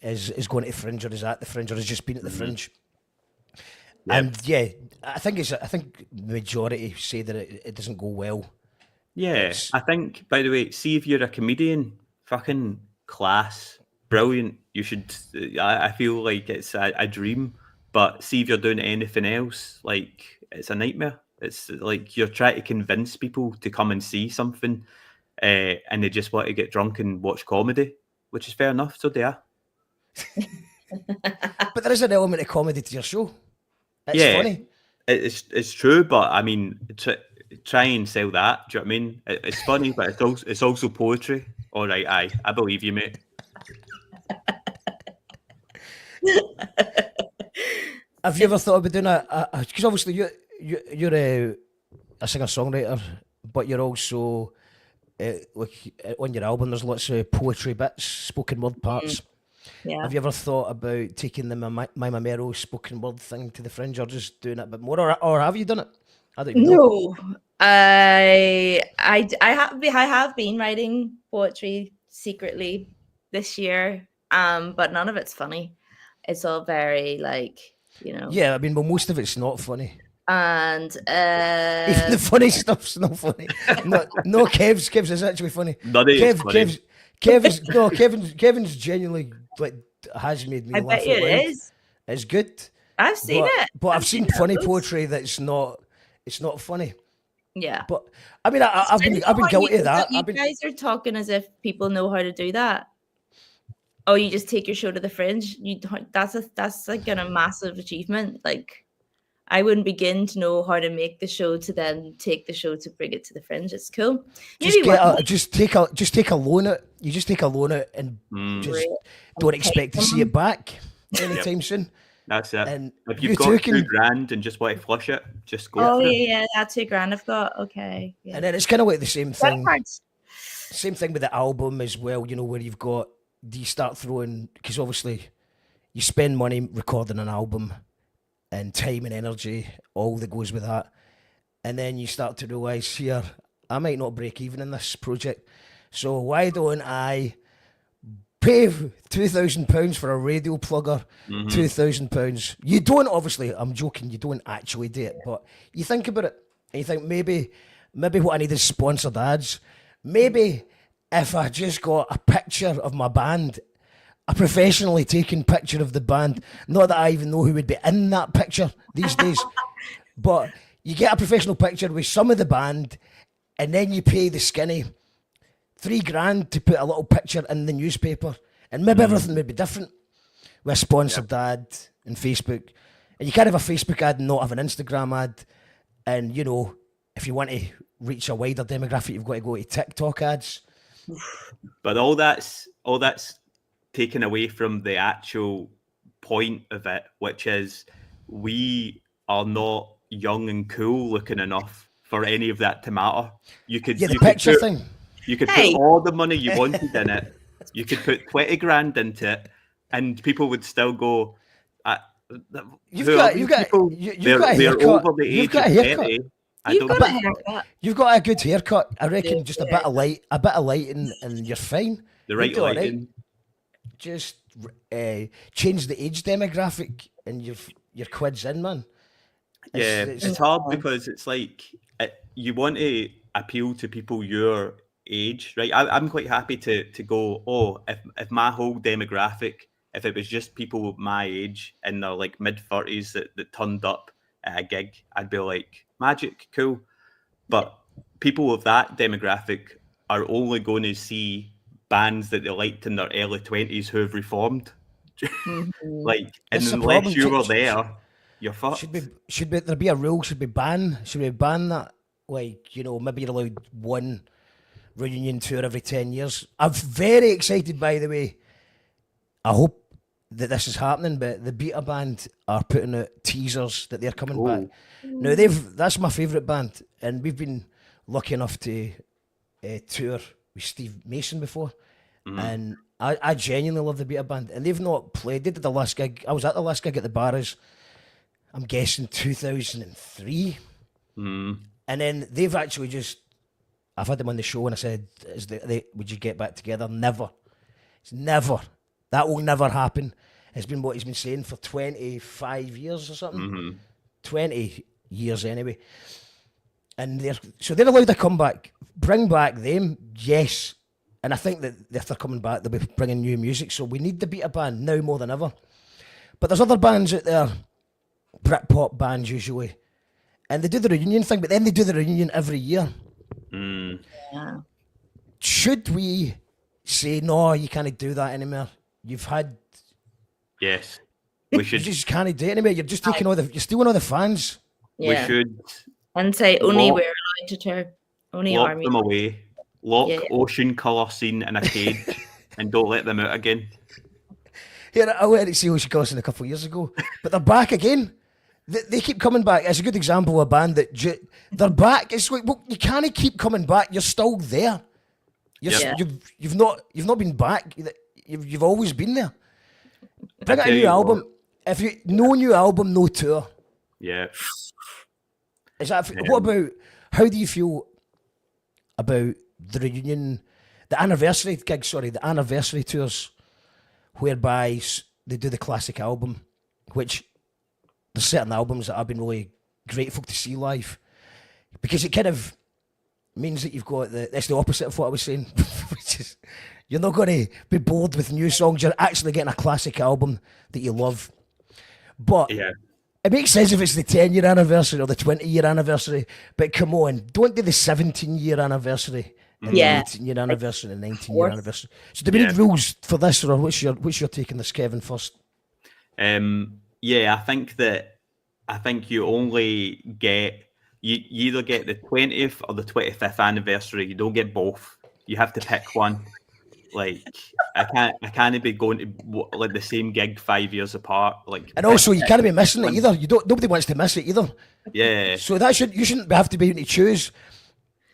is going to the Fringe or is at the Fringe or has just been at the Fringe. Yep. And yeah, I think the majority say that it doesn't go well. Yeah, I think, by the way, see if you're a comedian, fucking class, brilliant. You should, I feel like it's a dream, but see if you're doing anything else, like it's a nightmare. It's like you're trying to convince people to come and see something and they just want to get drunk and watch comedy, which is fair enough, so they are. But there is an element of comedy to your show. It's funny. It's true, but I mean, try and sell that. Do you know what I mean? It's funny, but it's also poetry. All right, I believe you, mate. Have you ever thought about doing because obviously you're a singer-songwriter, but you're also on your album there's lots of poetry bits, spoken word parts. Yeah. Have you ever thought about taking the Mima Merrow spoken word thing to the Fringe, or just doing it a bit more, or have you done it? I don't know. No, I have been writing poetry secretly this year, but none of it's funny. It's all very Yeah, I mean, but most of it's not funny. And even the funny stuff's not funny. No, Kev's is actually funny. Kevin's genuinely has made me laugh. I bet it is. It's good. I've seen it. But I've seen funny poetry that's not. It's not funny. Yeah. But I mean, I've been guilty of that. You guys are talking as if people know how to do that. Oh, you just take your show to the Fringe. That's like a massive achievement. Like, I wouldn't begin to know how to make the show to then take the show to bring it to the Fringe. It's cool. Just take a loan out. You just take a loan out and just don't expect to see it back anytime soon. That's it. And if you you've got two can, $2,000 and just want to flush it, just go Oh for it. yeah, that $2,000 I've got. Okay. Yeah. and then it's kind of like the same Credit thing. cards. Same thing with the album as well. You know, where you've got, do you start throwing, because obviously you spend money recording an album and time and energy, all that goes with that. And then you start to realise, here, I might not break even in this project. So why don't I pay £2,000 for a radio plugger, £2,000? You don't, obviously, I'm joking, you don't actually do it, but you think about it and you think maybe what I need is sponsored ads. Maybe if I just got a picture of my band, a professionally taken picture of the band, not that I even know who would be in that picture these days, but you get a professional picture with some of the band, and then you pay the skinny $3,000 to put a little picture in the newspaper, and maybe everything would be different with a sponsored ad and Facebook. And you can't have a Facebook ad and not have an Instagram ad. And you know, if you want to reach a wider demographic, you've got to go to TikTok ads. But all that's taken away from the actual point of it, which is we are not young and cool looking enough for any of that to matter. You could picture thing. You could put all the money you wanted in it. You could put $20,000 into it, and people would still go. You've got a haircut. You've got a haircut. You've got a good haircut. I reckon just a bit of lighting, and you're fine. The right lighting. Right. Just change the age demographic, and your quid's in, man. It's hard because it's like you want to appeal to people your age, right? I'm quite happy to go, if my whole demographic, if it was just people my age in their like mid-30s that turned up at a gig, I'd be like, magic, cool. But people of that demographic are only going to see bands that they liked in their early 20s who have reformed. Like, and unless you were there, you're fucked. Should there be a rule? Should we ban that? Like, you know, maybe you're allowed one reunion tour every 10 years. I'm very excited, by the way. I hope that this is happening, but the Beta Band are putting out teasers that they're coming back. Now, that's my favourite band, and we've been lucky enough to tour with Steve Mason before, and I genuinely love the Beta Band, and they've not played. They did the last gig. I was at the last gig at the Barras, I'm guessing 2003, and then they've actually just, I've had them on the show and I said, would you get back together? Never. It's never. That will never happen. It's been what he's been saying for 25 years or something. 20 years anyway. And they're allowed to come back. Bring back them, yes. And I think that if they're coming back, they'll be bringing new music. So we need the Beta Band now more than ever. But there's other bands out there, Britpop bands usually, and they do the reunion thing, but then they do the reunion every year. Yeah. Should we say, no, you can't do that anymore? You've had... Yes, we should. You just can't do it anymore. You're just taking you're stealing all the fans. Yeah. We should. And say, only we're allowed to tour. Only lock Army. them away. Lock Ocean Colour Scene in a cage and don't let them out again. Here, I went to see Ocean Colour Scene a couple of years ago, but they're back again. They keep coming back. It's a good example of a band that they're back. It's like, well, you can't keep coming back. You're still there. You've not been back. You've always been there. Bring out a new album. If you no new album, no tour. Yeah. Is that? What about? How do you feel about the reunion, the anniversary gigs? Sorry, the anniversary tours, whereby they do the classic album, which there's certain albums that I've been really grateful to see live, because it kind of means that you've got that's the opposite of what I was saying, which is you're not going to be bored with new songs. You're actually getting a classic album that you love. But it makes sense if it's the 10-year anniversary or the 20-year anniversary. But come on, don't do the 17-year anniversary and the 18-year anniversary and the 19-year anniversary. So do we need rules for this, or what's your take on this, Kevin, first? I think you only get you either get the 20th or the 25th anniversary. You don't get both. You have to pick one. Like I can't be going to like the same gig 5 years apart. Like, and also you can't be missing it either. Nobody wants to miss it either. yeah. So you shouldn't have to be able to choose.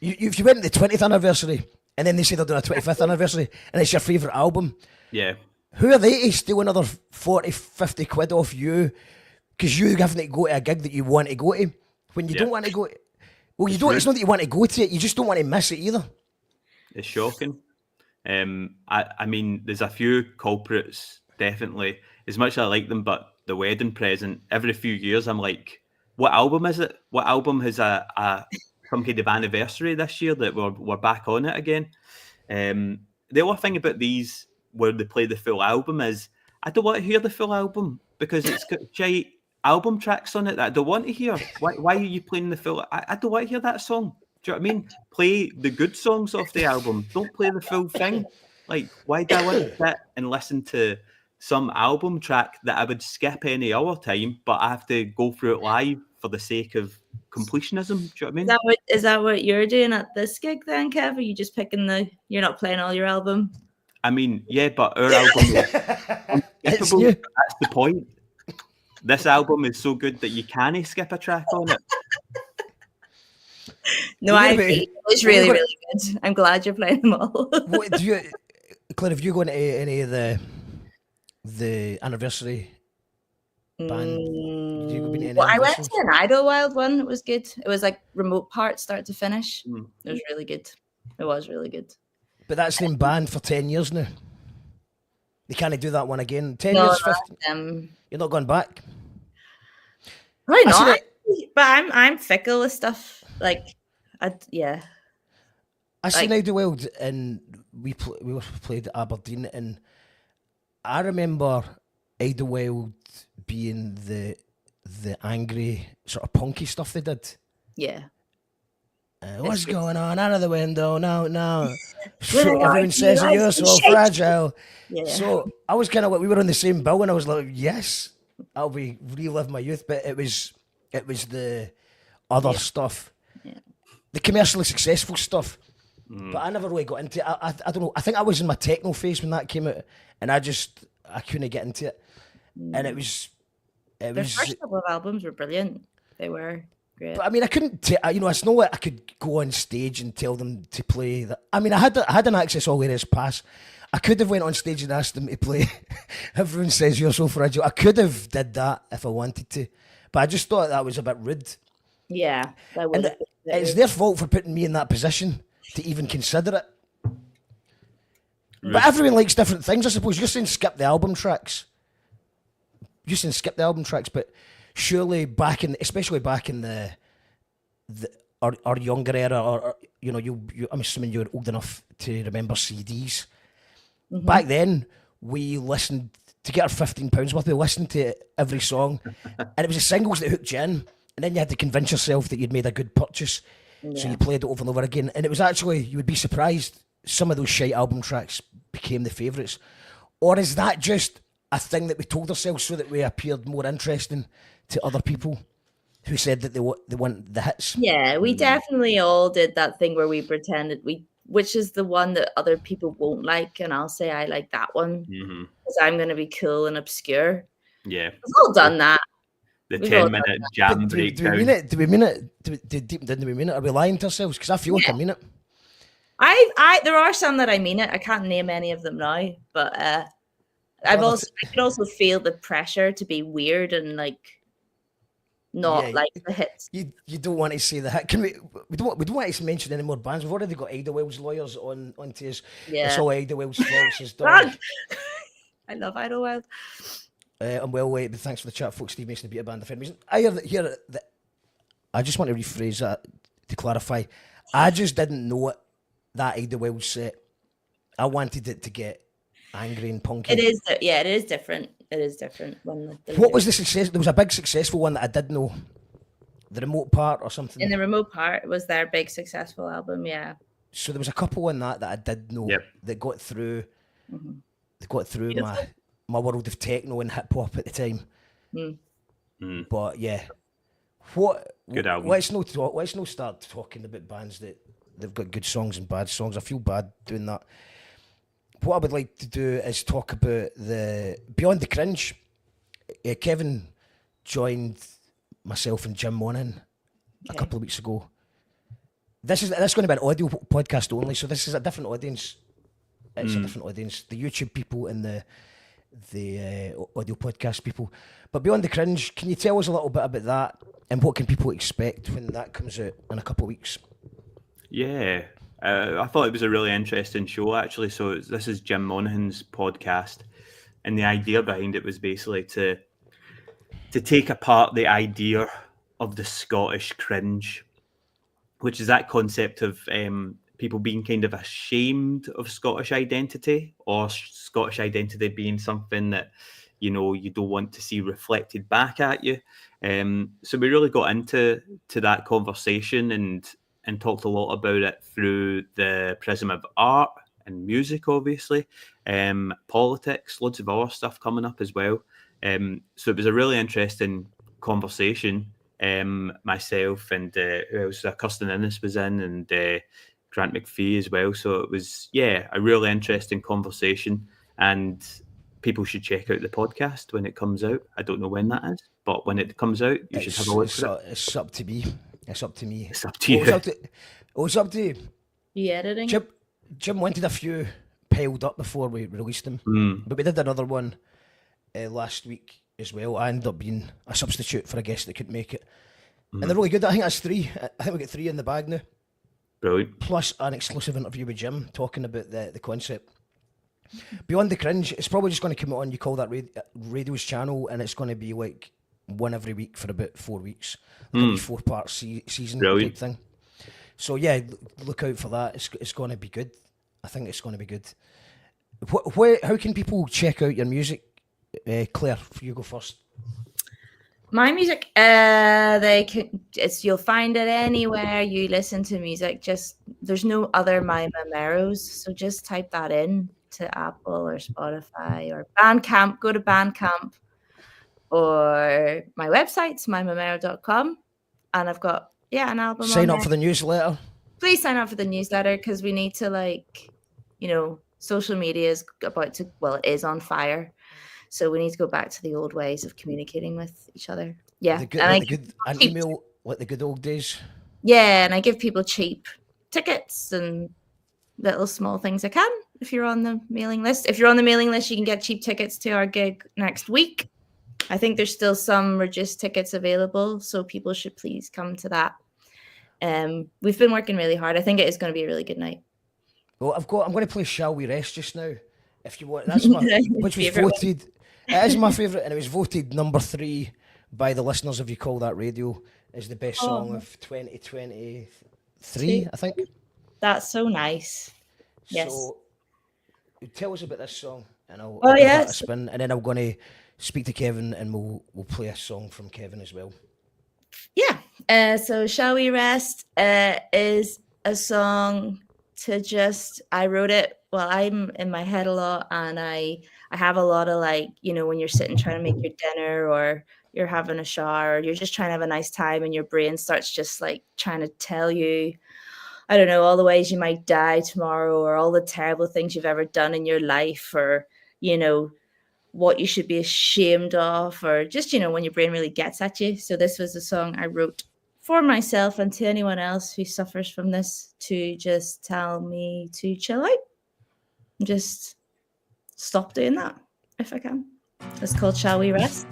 If you went to the 20th anniversary and then they say they're doing a 25th anniversary and it's your favourite album, Yeah. who are they to steal another 40, 50 quid off you because you haven't to go to a gig that you want to go to when you don't want to go to? Well, you don't. It's not that you want to go to it. You just don't want to miss it either. It's shocking. I mean, there's a few culprits, definitely. As much as I like them, but the wedding present, every few years, I'm like, what album is it? What album has a some kind of anniversary this year that we're back on it again? The other thing about these where they play the full album is I don't want to hear the full album because it's got shite album tracks on it that I don't want to hear. Why are you playing the full? I don't want to hear that song. Do you know what I mean? Play the good songs off the album. Don't play the full thing. Like, why do I want to sit and listen to some album track that I would skip any other time, but I have to go through it live for the sake of completionism? Do you know what I mean? Is that what you're doing at this gig then, Kev? Are you just picking you're not playing all your album? I mean, yeah, but our album is unskippable. That's the point. This album is so good that you can't skip a track on it. No, I agree. It was really, really good. I'm glad you're playing them all. What do you, Claire? Have you gone to any of the anniversary band? I went to an Idlewild one. It was good. It was like remote part, start to finish. It was really good. It was really good. But that's been banned for 10 years now. They can't do that one again. 10 years, 15. You're not going back. Probably not. But I'm fickle with stuff. Like, yeah. I seen Idlewild and we played at Aberdeen, and I remember Idlewild being the angry sort of punky stuff they did. Yeah. What's going on? Out of the window, no. Everyone says that you're so fragile. Yeah. So I was kind of like, we were on the same bill, and I was like, yes, I'll be relive my youth. But it was the other stuff, the commercially successful stuff. But I never really got into it. I don't know. I think I was in my techno phase when that came out, and I couldn't get into it. And it was. Their first couple of albums were brilliant. They were great. But I mean, I couldn't. It's not like I could go on stage and tell them to play that. I mean, I had an Access All Areas pass. I could have went on stage and asked them to play Everyone Says You're So Fragile. I could have did that if I wanted to, but I just thought that was a bit rude. Yeah, that would. It's their fault for putting me in that position to even consider it. Right. But everyone likes different things, I suppose. You're saying skip the album tracks. But surely especially back in our younger era, or I'm assuming you're old enough to remember CDs. Mm-hmm. Back then, we listened to get our £15 worth. We listened to every song, and it was the singles that hooked you in. And then you had to convince yourself that you'd made a good purchase. Yeah. So you played it over and over again. And it was actually, you would be surprised, some of those shite album tracks became the favourites. Or is that just a thing that we told ourselves so that we appeared more interesting to other people who said that they want the hits? Yeah, we definitely all did that thing where we pretended which is the one that other people won't like. And I'll say I like that one because I'm going to be cool and obscure. Yeah. We've all done that. The 10-minute jam breakdown. Do we mean it? Didn't we mean it? Are we lying to ourselves? Because I feel like I mean it. There are some that I mean it. I can't name any of them now, but I could also feel the pressure to be weird and like not like the hits. You don't want to say the hit. Can we don't want to mention any more bands. We've already got Idlewild's lawyers on to us. Yeah. It's all Idlewild's faults. His dog. I love Idlewild. And thanks for the chat, folks. Steve Mason, the Beat Band, the Fed Music. I just want to rephrase that to clarify. I just didn't know it, that Idlewild set. I wanted it to get angry and punky. It is different. It is different. What was the success? There was a big successful one that I did know. The Remote Part or something. In the Remote Part was their big successful album, yeah. So there was a couple in that I did know that got through. Mm-hmm. They got through my world of techno and hip hop at the time. But yeah, good album. Let's not start talking about bands that they've got good songs and bad songs. I feel bad doing that. what I would like to do is talk about the Beyond the Cringe. Kevin joined myself and Jim Moaning a couple of weeks ago. This is going to be an audio podcast only, so this is a different audience. It's a different audience. The YouTube people and the audio podcast people. But Beyond the Cringe, can you tell us a little bit about that and what can people expect when that comes out in a couple of weeks? Yeah, I thought it was a really interesting show, actually. So this is Jim Monaghan's podcast, and the idea behind it was basically to take apart the idea of the Scottish cringe, which is that concept of people being kind of ashamed of Scottish identity, or Scottish identity being something that, you know, you don't want to see reflected back at you. So we really got into that conversation and talked a lot about it through the prism of art and music, obviously, politics, loads of other stuff coming up as well. So it was a really interesting conversation. Myself and who else? Kirsten Innes was in, and Grant McPhee as well. So it was, a really interesting conversation, and people should check out the podcast when it comes out. I don't know when that is, but when it comes out, you should have a look at it. It's up to me. It's up to me. It's up to you. It's up to you. You editing? Jim wanted a few piled up before we released them, but we did another one last week as well. I ended up being a substitute for a guest that couldn't make it. And they're really good. I think that's 3. I think we got 3 in the bag now. Brilliant. Plus an exclusive interview with Jim talking about the concept. Beyond the Cringe, it's probably just going to come on, you call that radio's channel, and it's going to be like one every week for about 4 weeks. It'll be 4-part season Brilliant. type thing. So yeah, look out for that. It's going to be good. I think it's going to be good. How can people check out your music? Claire, you go first. My music, you'll find it anywhere you listen to music. Just there's no other Mima Merrows, so just type that in to Apple or Spotify or Bandcamp. Go to Bandcamp or my website's mimamerrow.com, and I've got an album. Sign up for the newsletter. Please sign up for the newsletter, because we need to, social media is it is on fire. So we need to go back to the old ways of communicating with each other. Yeah. An email like the good old days. Yeah, and I give people cheap tickets and little small things I can if you're on the mailing list. If you're on the mailing list, you can get cheap tickets to our gig next week. I think there's still some reduced tickets available, so people should please come to that. We've been working really hard. I think it is going to be a really good night. Well, I'm going to play Shall We Rest just now, if you want. That's my which was voted. It is my favourite, and it was voted number 3 by the listeners of You Call That Radio as the best song of 2023, I think. That's so nice. Yes. So tell us about this song, and I'll give that a spin, and then I'm going to speak to Kevin, and we'll play a song from Kevin as well. Yeah. So Shall We Rest is a song to I wrote it while I'm in my head a lot, and I have a lot of when you're sitting trying to make your dinner, or you're having a shower, or you're just trying to have a nice time, and your brain starts just trying to tell you, I don't know, all the ways you might die tomorrow, or all the terrible things you've ever done in your life, or, what you should be ashamed of, or just, when your brain really gets at you. So this was a song I wrote for myself and to anyone else who suffers from this, to just tell me to chill out. Just stop doing that if I can. It's called Shall We Rest?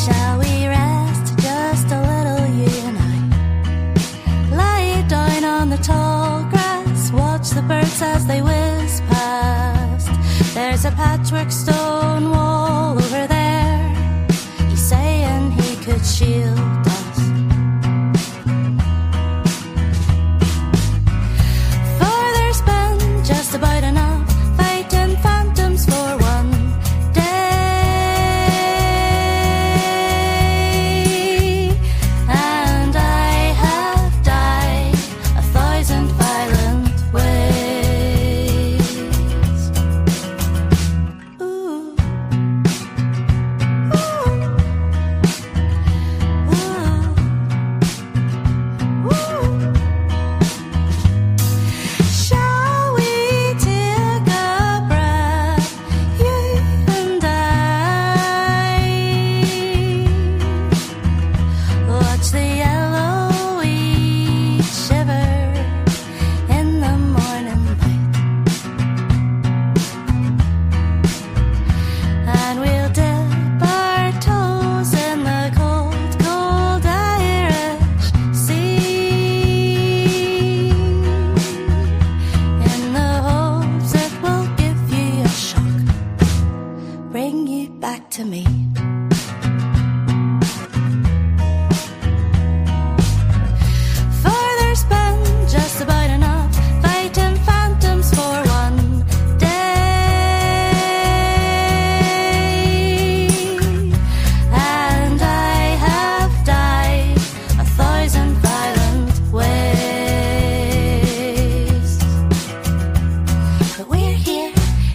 Shall we rest just a little, you and I? Lie down on the tall grass, watch the birds as they whiz past. There's a patchwork stone wall over there. He's saying he could shield us. For there's been just about enough fighting phantoms for one day. And I have died 1,000 violent ways. Ooh. Ooh. Ooh. bring you back to me. For there's been just about enough fighting phantoms for one day, and I have died 1,000 violent ways. But we're here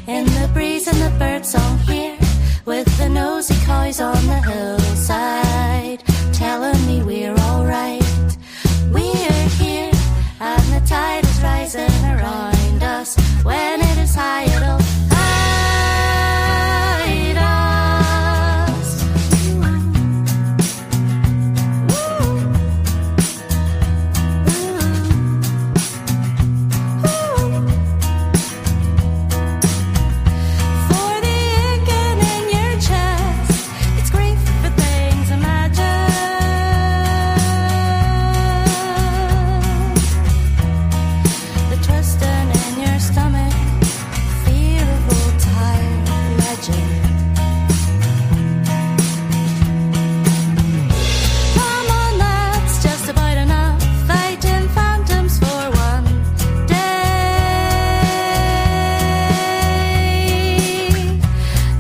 in the breeze and the bird song here, with the nosy coys on the hillside, telling me we're alright. We're here, and the tide is rising around us. When it is high, it'll hide us. For the aching in your chest, it's grief for things imagined. The twisting in your stomach, fear of old time legend. Come on, that's just about enough fighting phantoms for one day,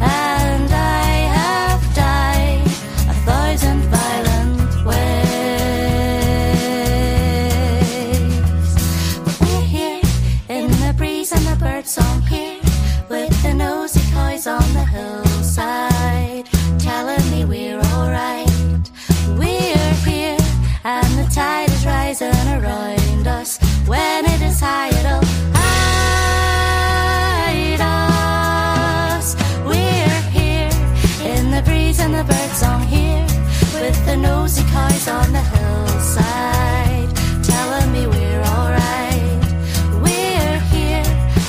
and I have died 1,000 violent ways. But we're here in the breeze and the bird song here, with the nosy coys on the hillside, telling me we're alright. We're here, and the tide is rising around us. When it is high, it'll hide us. We're here in the breeze and the bird song here, with the nosy coys on the hillside, telling me we're alright. We're here,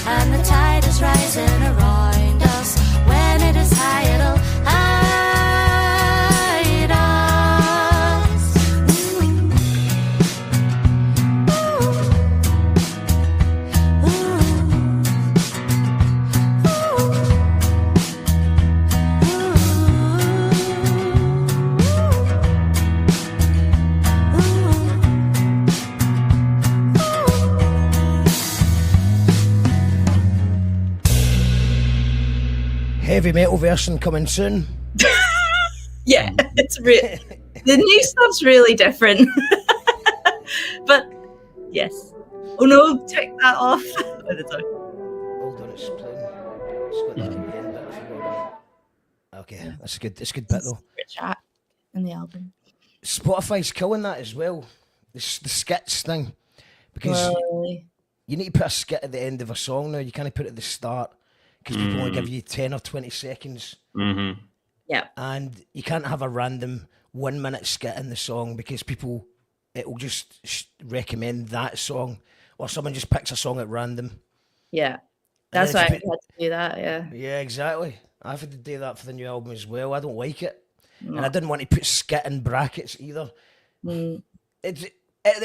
and the tide is rising around us. When it is high, it'll hide us. Heavy metal version coming soon. Yeah, it's the new stuff's really different. But yes. Oh no, take that off. Oh, that's all. Hold on, it's playing. It's got that at the end bit. I forgot. Okay, that's a good. It's a good bit though. Chat in the album. Spotify's killing that as well. The skits thing, because Really? you need to put a skit at the end of a song now. You can't put it at the start because people only give you 10 or 20 seconds. Mm-hmm. Yeah. And you can't have a random 1 minute skit in the song because people, it will just recommend that song, or someone just picks a song at random. Yeah. That's why I then had to do that, yeah. Yeah, exactly. I've had to do that for the new album as well. I don't like it. And I didn't want to put skit in brackets either. It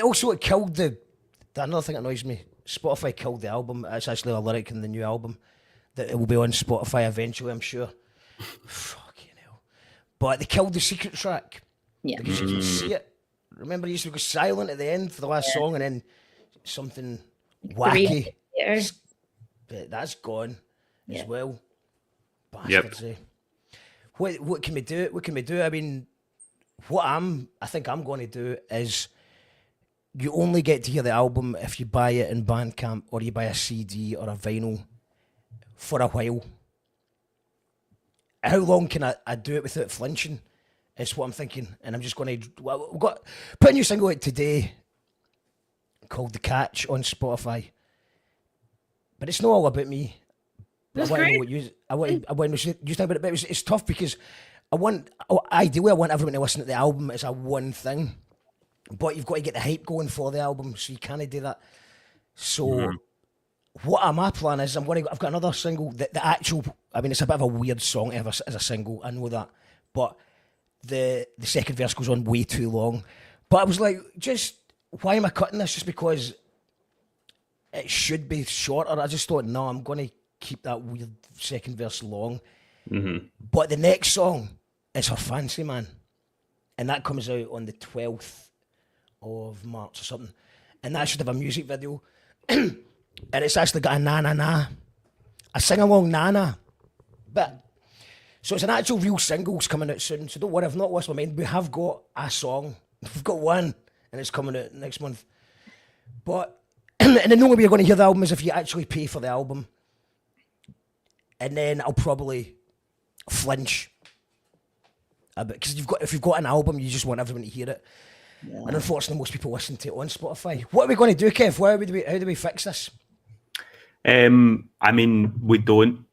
also killed another thing that annoys me. Spotify killed the album. It's actually a lyric in the new album that it will be on Spotify eventually, I'm sure. Fucking hell. But they killed the secret track. Yeah. Because you can see it. Remember, it used to go silent at the end for the last song and then something wacky. But that's gone as well. Bastards, eh? What can we do? What can we do? I mean, I think I'm going to do is you only get to hear the album if you buy it in Bandcamp or you buy a CD or a vinyl for a while. How long can I do it without flinching? Is what I'm thinking. And I'm just going to... we've got put a new single out today called The Catch on Spotify. But it's not all about me. That's I want to know great. what you think about it. But it's tough because ideally I want everyone to listen to the album as a one thing. But you've got to get the hype going for the album, so you can't do that. So what my plan is, I've got another single, the actual, I mean, it's a bit of a weird song to have as a single, I know that, but the second verse goes on way too long. But I was like, why am I cutting this? Just because it should be shorter. I just thought, no, I'm going to keep that weird second verse long. But the next song is her Fancy Man. And that comes out on the 12th of March or something. And that should have a music video. And it's actually got a na-na-na. A sing-along na-na. But, so it's an actual real singles coming out soon. So don't worry, I've not lost my mind. We have got a song. We've got one. And it's coming out next month. But, and the only way you're going to hear the album is if you actually pay for the album. And then I'll probably flinch a bit, because if you've got an album, you just want everyone to hear it. Yeah. And unfortunately, most people listen to it on Spotify. What are we going to do, Kev? How do we fix this? I mean, we don't,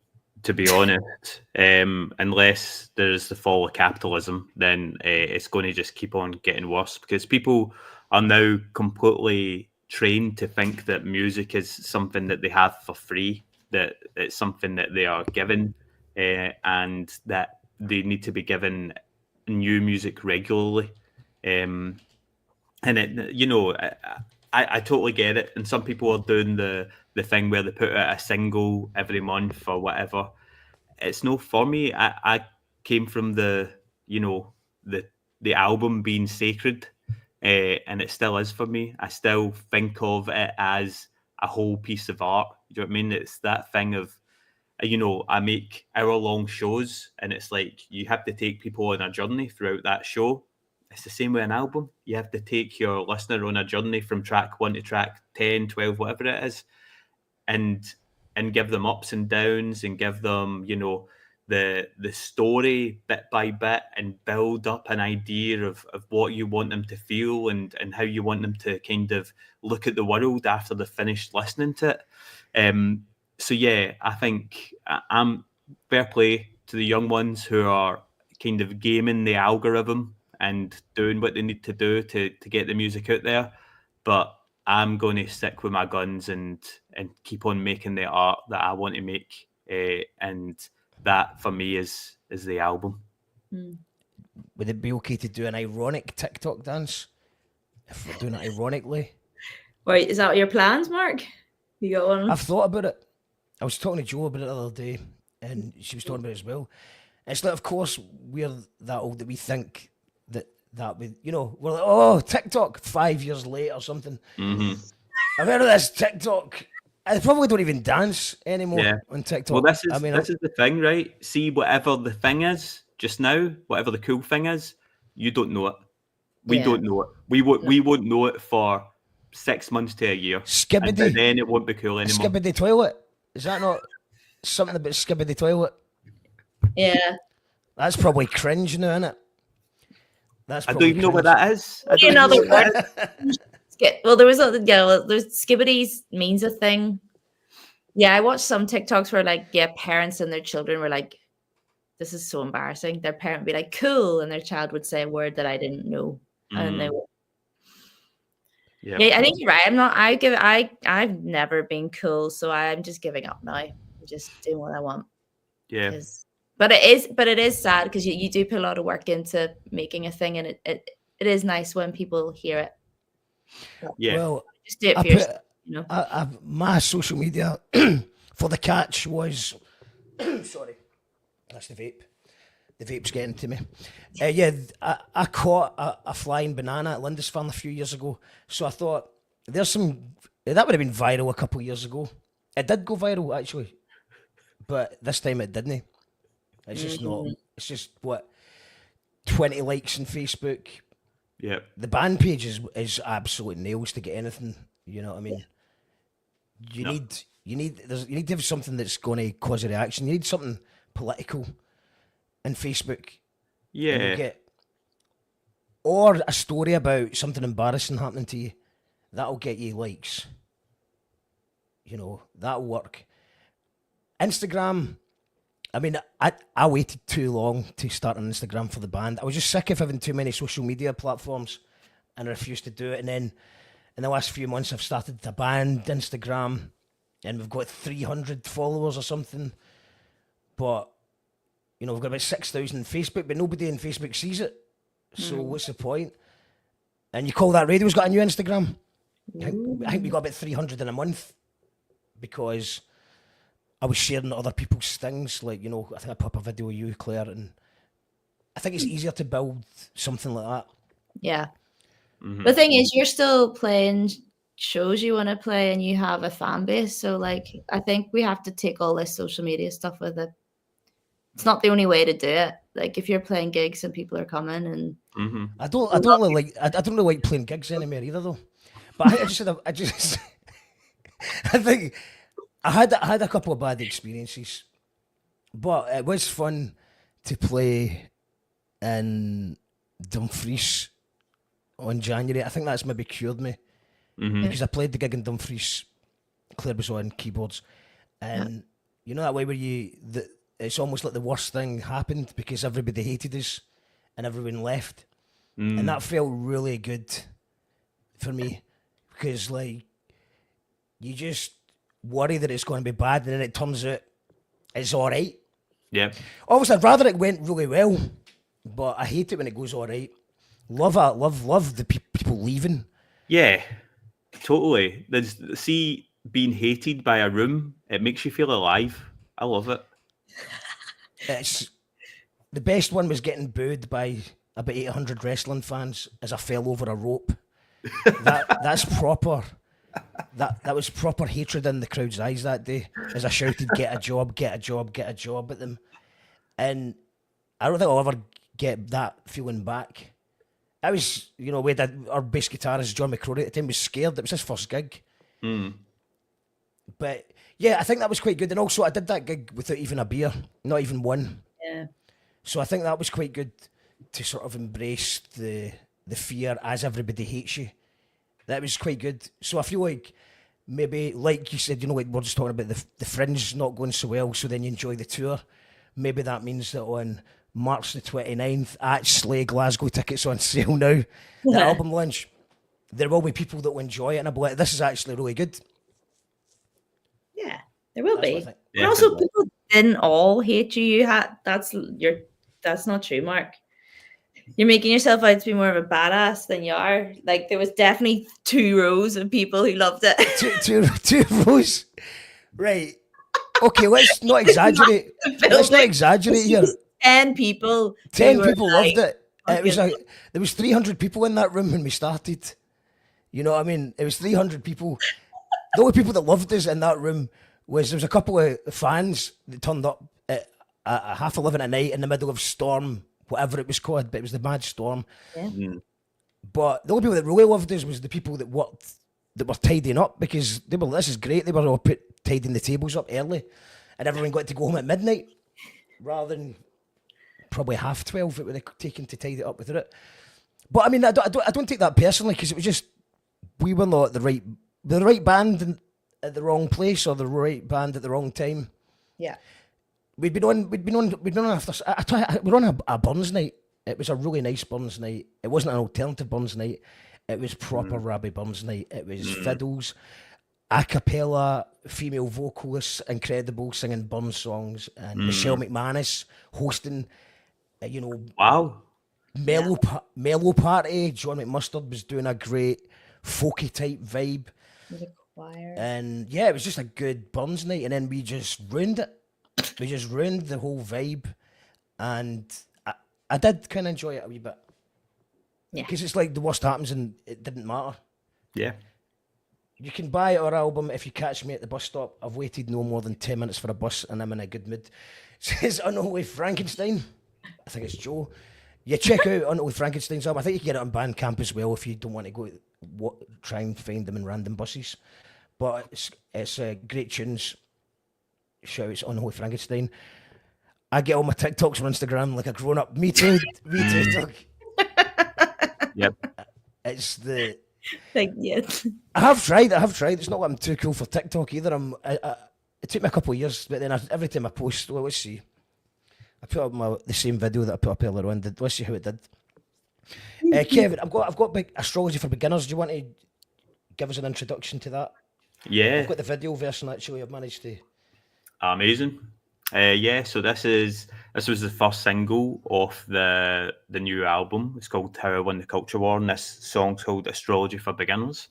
to be honest. Unless there's the fall of capitalism, then it's going to just keep on getting worse, because people are now completely trained to think that music is something that they have for free, that it's something that they are given, and that they need to be given new music regularly. And it, you know, I totally get it. And some people are doing the thing where they put out a single every month or whatever. It's no for me. I came from the album being sacred, and it still is for me. I still think of it as a whole piece of art. You know what I mean? It's that thing of, you know, I make hour-long shows, and it's like you have to take people on a journey throughout that show. It's the same with an album. You have to take your listener on a journey from track 1 to track 10, 12, whatever it is, and give them ups and downs, and give them, you know, the story bit by bit, and build up an idea of what you want them to feel, and how you want them to kind of look at the world after they've finished listening to it. So yeah, I think I'm fair play to the young ones who are kind of gaming the algorithm and doing what they need to do to get the music out there. But I'm going to stick with my guns and keep on making the art that I want to make. And that for me is the album. Would it be okay to do an ironic TikTok dance if we're doing it ironically? Wait, is that your plans, Mark? You got one? I've thought about it. I was talking to Jo about it the other day, and she was talking about it as well. It's like, of course, we're that old that we think that we, you know, we're like, oh, TikTok 5 years late or something. I've heard of this TikTok. I probably don't even dance anymore on TikTok. Well, this is the thing, right? See, whatever the thing is just now, whatever the cool thing is, you don't know it. We don't know it. We won't know it for 6 months to a year. Skibbity. And then it won't be cool anymore. Skibbity toilet. Is that not something about Skibbity toilet? Yeah. That's probably cringe now, isn't it? I don't even know what that is. Another word. Well, there's skibbities means a thing. Yeah, I watched some TikToks where like, parents and their children were like, this is so embarrassing. Their parent would be like, cool, and their child would say a word that I didn't know. And they would. Yeah, I think you're right. I've never been cool, so I'm just giving up now. I'm just doing what I want. Yeah. But it is sad because you do put a lot of work into making a thing, and it is nice when people hear it. Yeah. Well, just do it for yourself, you know. My social media for the catch was sorry, that's the vape. The vape's getting to me. I caught a flying banana at Lindisfarne a few years ago. So I thought, that would have been viral a couple of years ago. It did go viral, actually. But this time it didn't. It's just not. It's just, 20 likes on Facebook. Yeah. The band page is absolute nails to get anything. You know what I mean? You need to have something that's going to cause a reaction. You need something political. In Facebook, or a story about something embarrassing happening to you, that'll get you likes. You know, that'll work. Instagram, I mean, I waited too long to start on Instagram for the band. I was just sick of having too many social media platforms, and I refused to do it. And then in the last few months, I've started the band Instagram, and we've got 300 followers or something. But you know, we've got about 6,000 Facebook, but nobody on Facebook sees it. So what's the point? And you call that radio's got a new Instagram? I think we got about 300 in a month because I was sharing other people's things. Like, you know, I think I put up a video of you, Claire, and I think it's easier to build something like that. Yeah. The thing is, you're still playing shows you want to play and you have a fan base. So, like, I think we have to take all this social media stuff with it. It's not the only way to do it. Like, if you're playing gigs and people are coming, and I don't really like playing gigs anymore either, though. But I just I think I had a couple of bad experiences, but it was fun to play in Dumfries on January. I think that's maybe cured me because I played the gig in Dumfries. Claire was on keyboards, and you know that way where it's almost like the worst thing happened because everybody hated us and everyone left, and that felt really good for me because like you just worry that it's going to be bad and then it turns out it's all right. Yeah. Obviously, I'd rather it went really well, but I hate it when it goes all right. Love the people leaving. Yeah, totally. See, being hated by a room, it makes you feel alive. I love it. It's the best one was getting booed by about 800 wrestling fans as I fell over a rope. That's proper. That was proper hatred in the crowd's eyes that day as I shouted, "Get a job, get a job, get a job" at them. And I don't think I'll ever get that feeling back. I was, you know, we had our bass guitarist, John McCrory, at the time was scared. It was his first gig. But yeah, I think that was quite good. And also I did that gig without even a beer, not even one. yeah, So I think that was quite good to sort of embrace the fear as everybody hates you. That was quite good. So I feel like maybe, like you said, you know, like we're just talking about the fringe not going so well, so then you enjoy the tour. Maybe that means that on March the 29th at Slay Glasgow, tickets on sale now, the album launch, there will be people that will enjoy it and I'll be like, this is actually really good. yeah, there will That's what I be. think. And also, people didn't all hate you. That's not true, Mark. You're making yourself out to be more of a badass than you are. Like, there was definitely 2 rows of people who loved it. two rows. Right. Okay, let's not exaggerate. Let's not exaggerate here. 10 people. 10 people loved it. It was like there was 300 people in that room when we started. You know what I mean? It was 300 people. The only people that loved us in that room there was a couple of fans that turned up at 11:30 at night in the middle of Storm, whatever it was called, but it was the Mad Storm. Yeah. But the only people that really loved us was the people that were tidying up because they were, this is great. They were all tidying the tables up early, and everyone got to go home at midnight rather than probably 12:30 it would have taken to tidy it up without it. But I mean, I don't take that personally because it was just we were not the right band at the wrong place or the right band at the wrong time. Yeah. We'd been on after. We're on a Burns night. It was a really nice Burns night. It wasn't an alternative Burns night. It was proper Rabbi Burns night. It was fiddles, a cappella, female vocalists, incredible singing Burns songs, and Michelle McManus hosting. Wow. Mellow party. John McMustard was doing a great folky type vibe. There's a choir. And yeah, it was just a good Burns night, and then we just ruined it. We just ruined the whole vibe, and I did kind of enjoy it a wee bit. Yeah. Because it's like the worst happens and it didn't matter. Yeah. You can buy our album if you catch me at the bus stop. I've waited no more than 10 minutes for a bus and I'm in a good mood. It says Unholy Frankenstein. I think it's Joe. Yeah, check out Unholy Frankenstein's album. I think you can get it on Bandcamp as well if you don't want to go try and find them in random buses. But it's great tunes. Shouts Unholy Frankenstein. I get all my TikToks on Instagram like a grown up. Me too. Doug. Yep. It's the. Yes. I have tried. It's not that I'm too cool for TikTok either. It took me a couple of years, but then every time I post, well, let's see. I put up the same video that I put up earlier on. Let's see how it did. Kevin, I've got big astrology for beginners. Do you want to give us an introduction to that? Yeah. I've got the video version actually. I've managed to. Amazing. So this was the first single off the new album. It's called How I Won the Culture War, and this song's called Astrology for Beginners.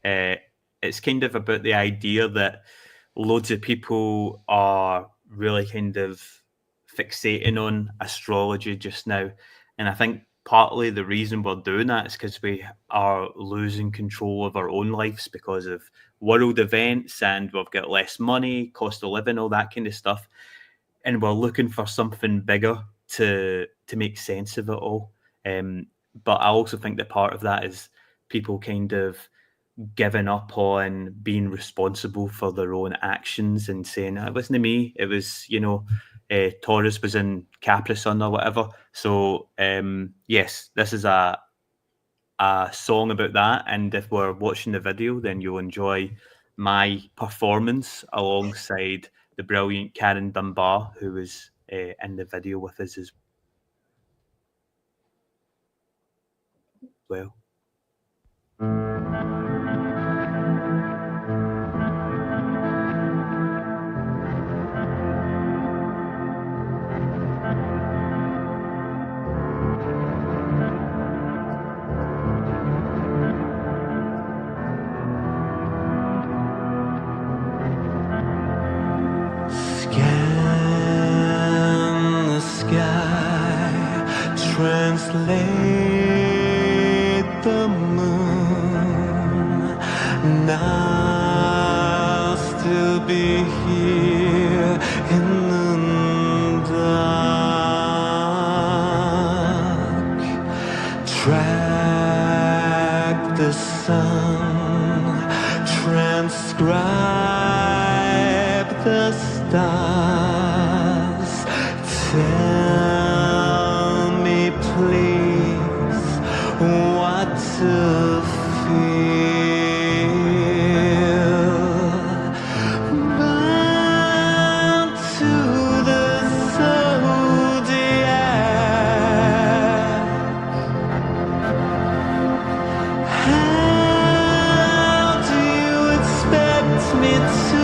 It's kind of about the idea that, loads of people are really kind of fixating on astrology just now. And I think partly the reason we're doing that is because we are losing control of our own lives because of world events, and we've got less money, cost of living, all that kind of stuff. And we're looking for something bigger to make sense of it all. But I also think that part of that is people kind of giving up on being responsible for their own actions and saying, it wasn't me, it was, Taurus was in Capri Sun or whatever. So yes, this is a song about that, and if we're watching the video, then you'll enjoy my performance alongside the brilliant Karen Dunbar, who was in the video with us as well. Translate the moon. Now still be here in the dark. Track the sun. Transcribe the stars. Tell me, please, what to feel. Bound to the zodiac. How do you expect me to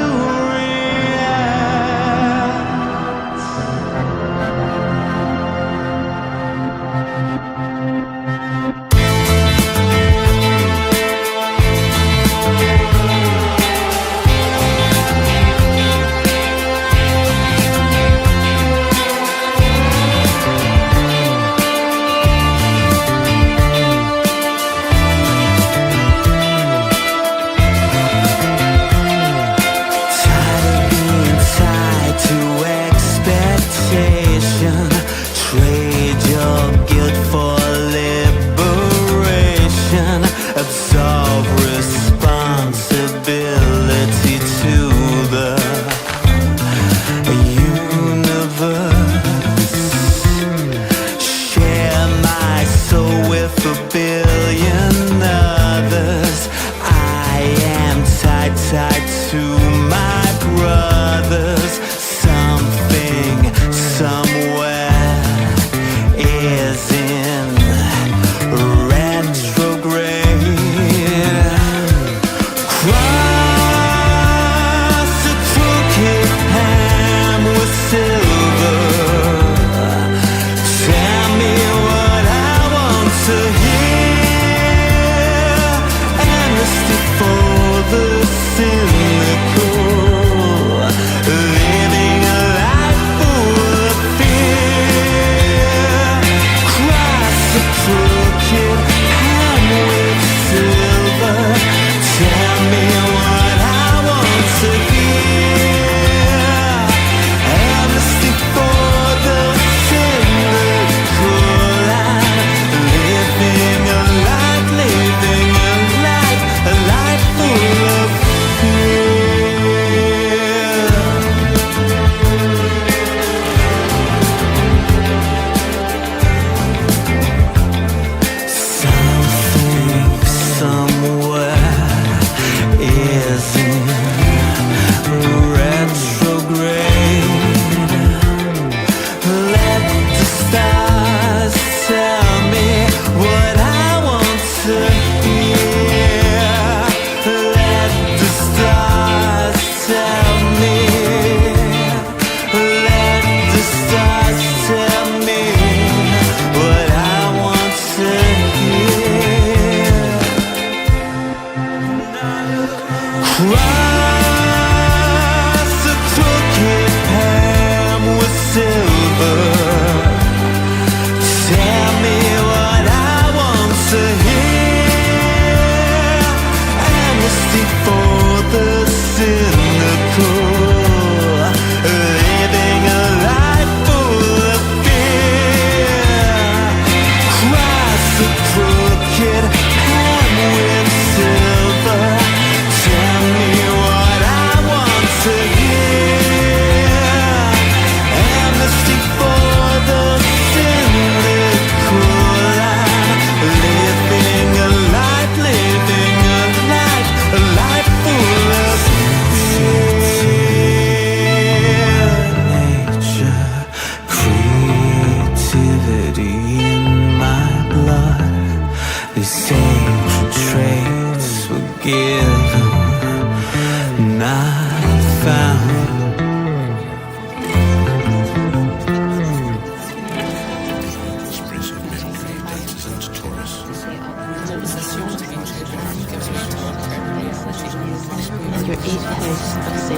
to hear.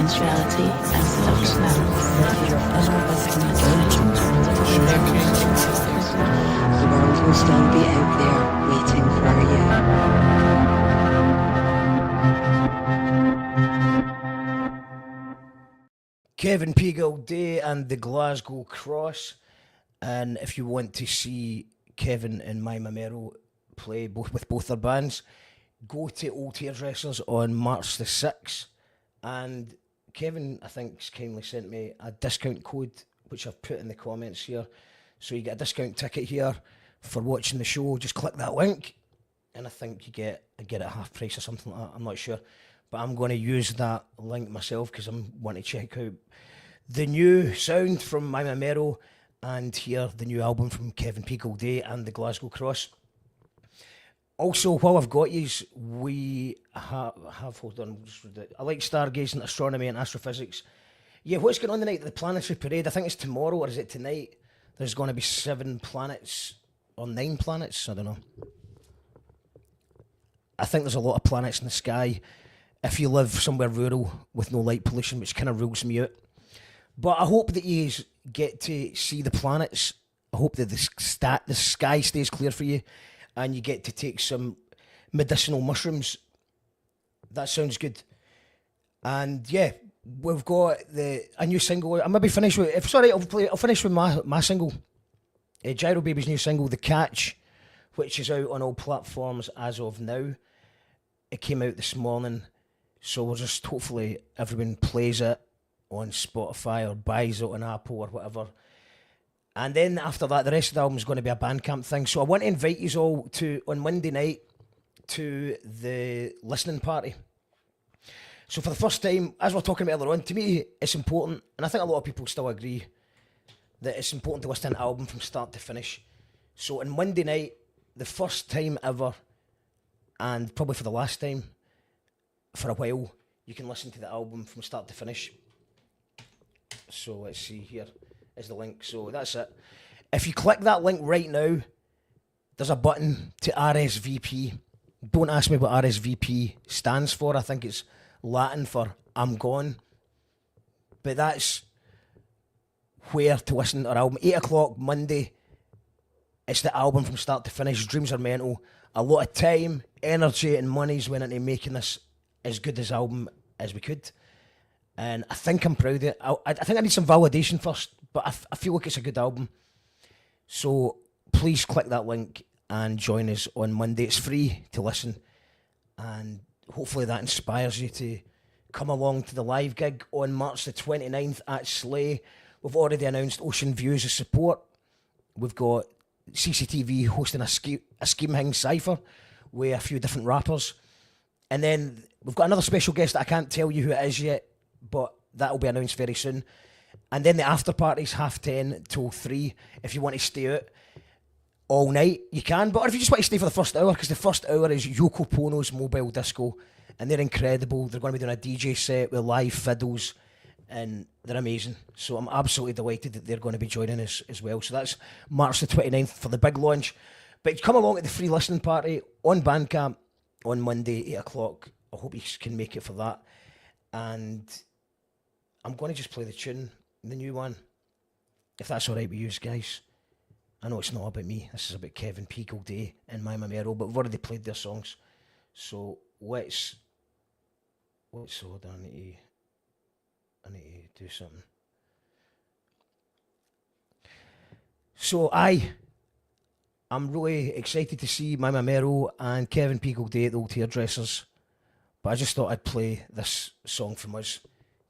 sensuality and seduction. The world will still be out there waiting for you. Kevin P. Gilday and the Glasgow Cross. And if you want to see Kevin and Mima Merrow play with both their bands, go to Old Hairdressers on March the 6th. And Kevin, I think, has kindly sent me a discount code, which I've put in the comments here. So you get a discount ticket here for watching the show. Just click that link, and I think you get it at half price or something like that. I'm not sure. But I'm going to use that link myself because I'm wanting to check out the new sound from Mima Merrow and hear the new album from Kevin P. Gilday and the Glasgow Cross. Also, while I've got yous, we have hold on, I like stargazing, astronomy and astrophysics. Yeah, what's going on tonight at the Planetary Parade? I think it's tomorrow, or is it tonight? There's going to be 7 planets, or 9 planets, I don't know. I think there's a lot of planets in the sky if you live somewhere rural with no light pollution, which kind of rules me out. But I hope that you get to see the planets. I hope that the sky stays clear for you and you get to take some medicinal mushrooms. That sounds good. And yeah, we've got a new single. I maybe finish with, if it's all right, I'll finish with my single. Gyro Baby's new single, The Catch, which is out on all platforms as of now. It came out this morning. So we'll just, hopefully everyone plays it on Spotify or buys it on Apple or whatever. And then after that, the rest of the album is going to be a Bandcamp thing. So I want to invite you all to, on Monday night, to the listening party. So for the first time, as we were talking about earlier on, to me, it's important, and I think a lot of people still agree, that it's important to listen to an album from start to finish. So on Monday night, the first time ever, and probably for the last time, for a while, you can listen to the album from start to finish. So let's see, here is the link. So that's it. If you click that link right now, there's a button to RSVP. Don't ask me what RSVP stands for. I think it's Latin for I'm gone. But that's where to listen to our album. 8 o'clock Monday. It's the album from start to finish. Dreams Are Mental. A lot of time, energy and money's went into making this as good as album as we could. And I think I'm proud of it. I think I need some validation first, but I feel like it's a good album. So please click that link and join us on Monday. It's free to listen. And hopefully that inspires you to come along to the live gig on March the 29th at Slay. We've already announced Ocean Views as support. We've got CCTV hosting a Scheme Hing Cypher with a few different rappers. And then we've got another special guest that I can't tell you who it is yet, but that'll be announced very soon. And then the after party's 10:30 till 3. If you want to stay out all night, you can. But if you just want to stay for the first hour, because the first hour is Yoko Pono's Mobile Disco, and they're incredible. They're going to be doing a DJ set with live fiddles, and they're amazing. So I'm absolutely delighted that they're going to be joining us as well. So that's March the 29th for the big launch. But come along to the free listening party on Bandcamp on Monday, 8 o'clock. I hope you can make it for that. And I'm going to just play the tune, the new one, if that's all right with you guys. I know it's not about me. This is about Kevin P. Gilday and Mima Merrow, but we've already played their songs. So let's hold on, I need to do something. So I'm really excited to see Mima Merrow and Kevin P. Gilday at the Old Hairdressers. But I just thought I'd play this song from us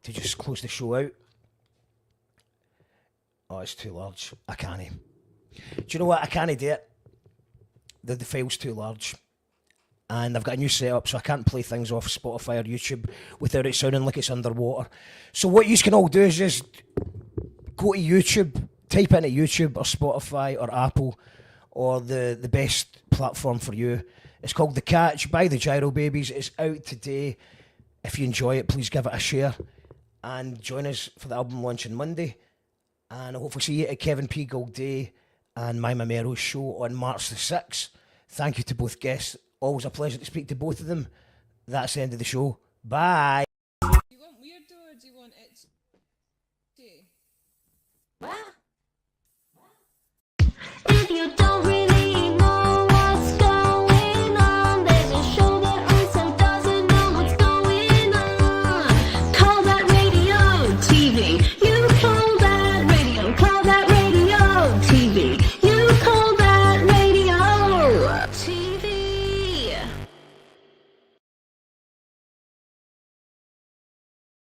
to just close the show out. Oh, it's too large. I can't. Do you know what? I can't do it. The file's too large. And I've got a new setup, so I can't play things off Spotify or YouTube without it sounding like it's underwater. So what you can all do is just go to YouTube, type into YouTube or Spotify or Apple or the best platform for you. It's called The Catch by the Gyro Babies. It's out today. If you enjoy it, please give it a share. And join us for the album launch on Monday. And I hope we'll see you at Kevin P. Gilday and Mima Merrow's show on March the 6th. Thank you to both guests. Always a pleasure to speak to both of them. That's the end of the show. Bye.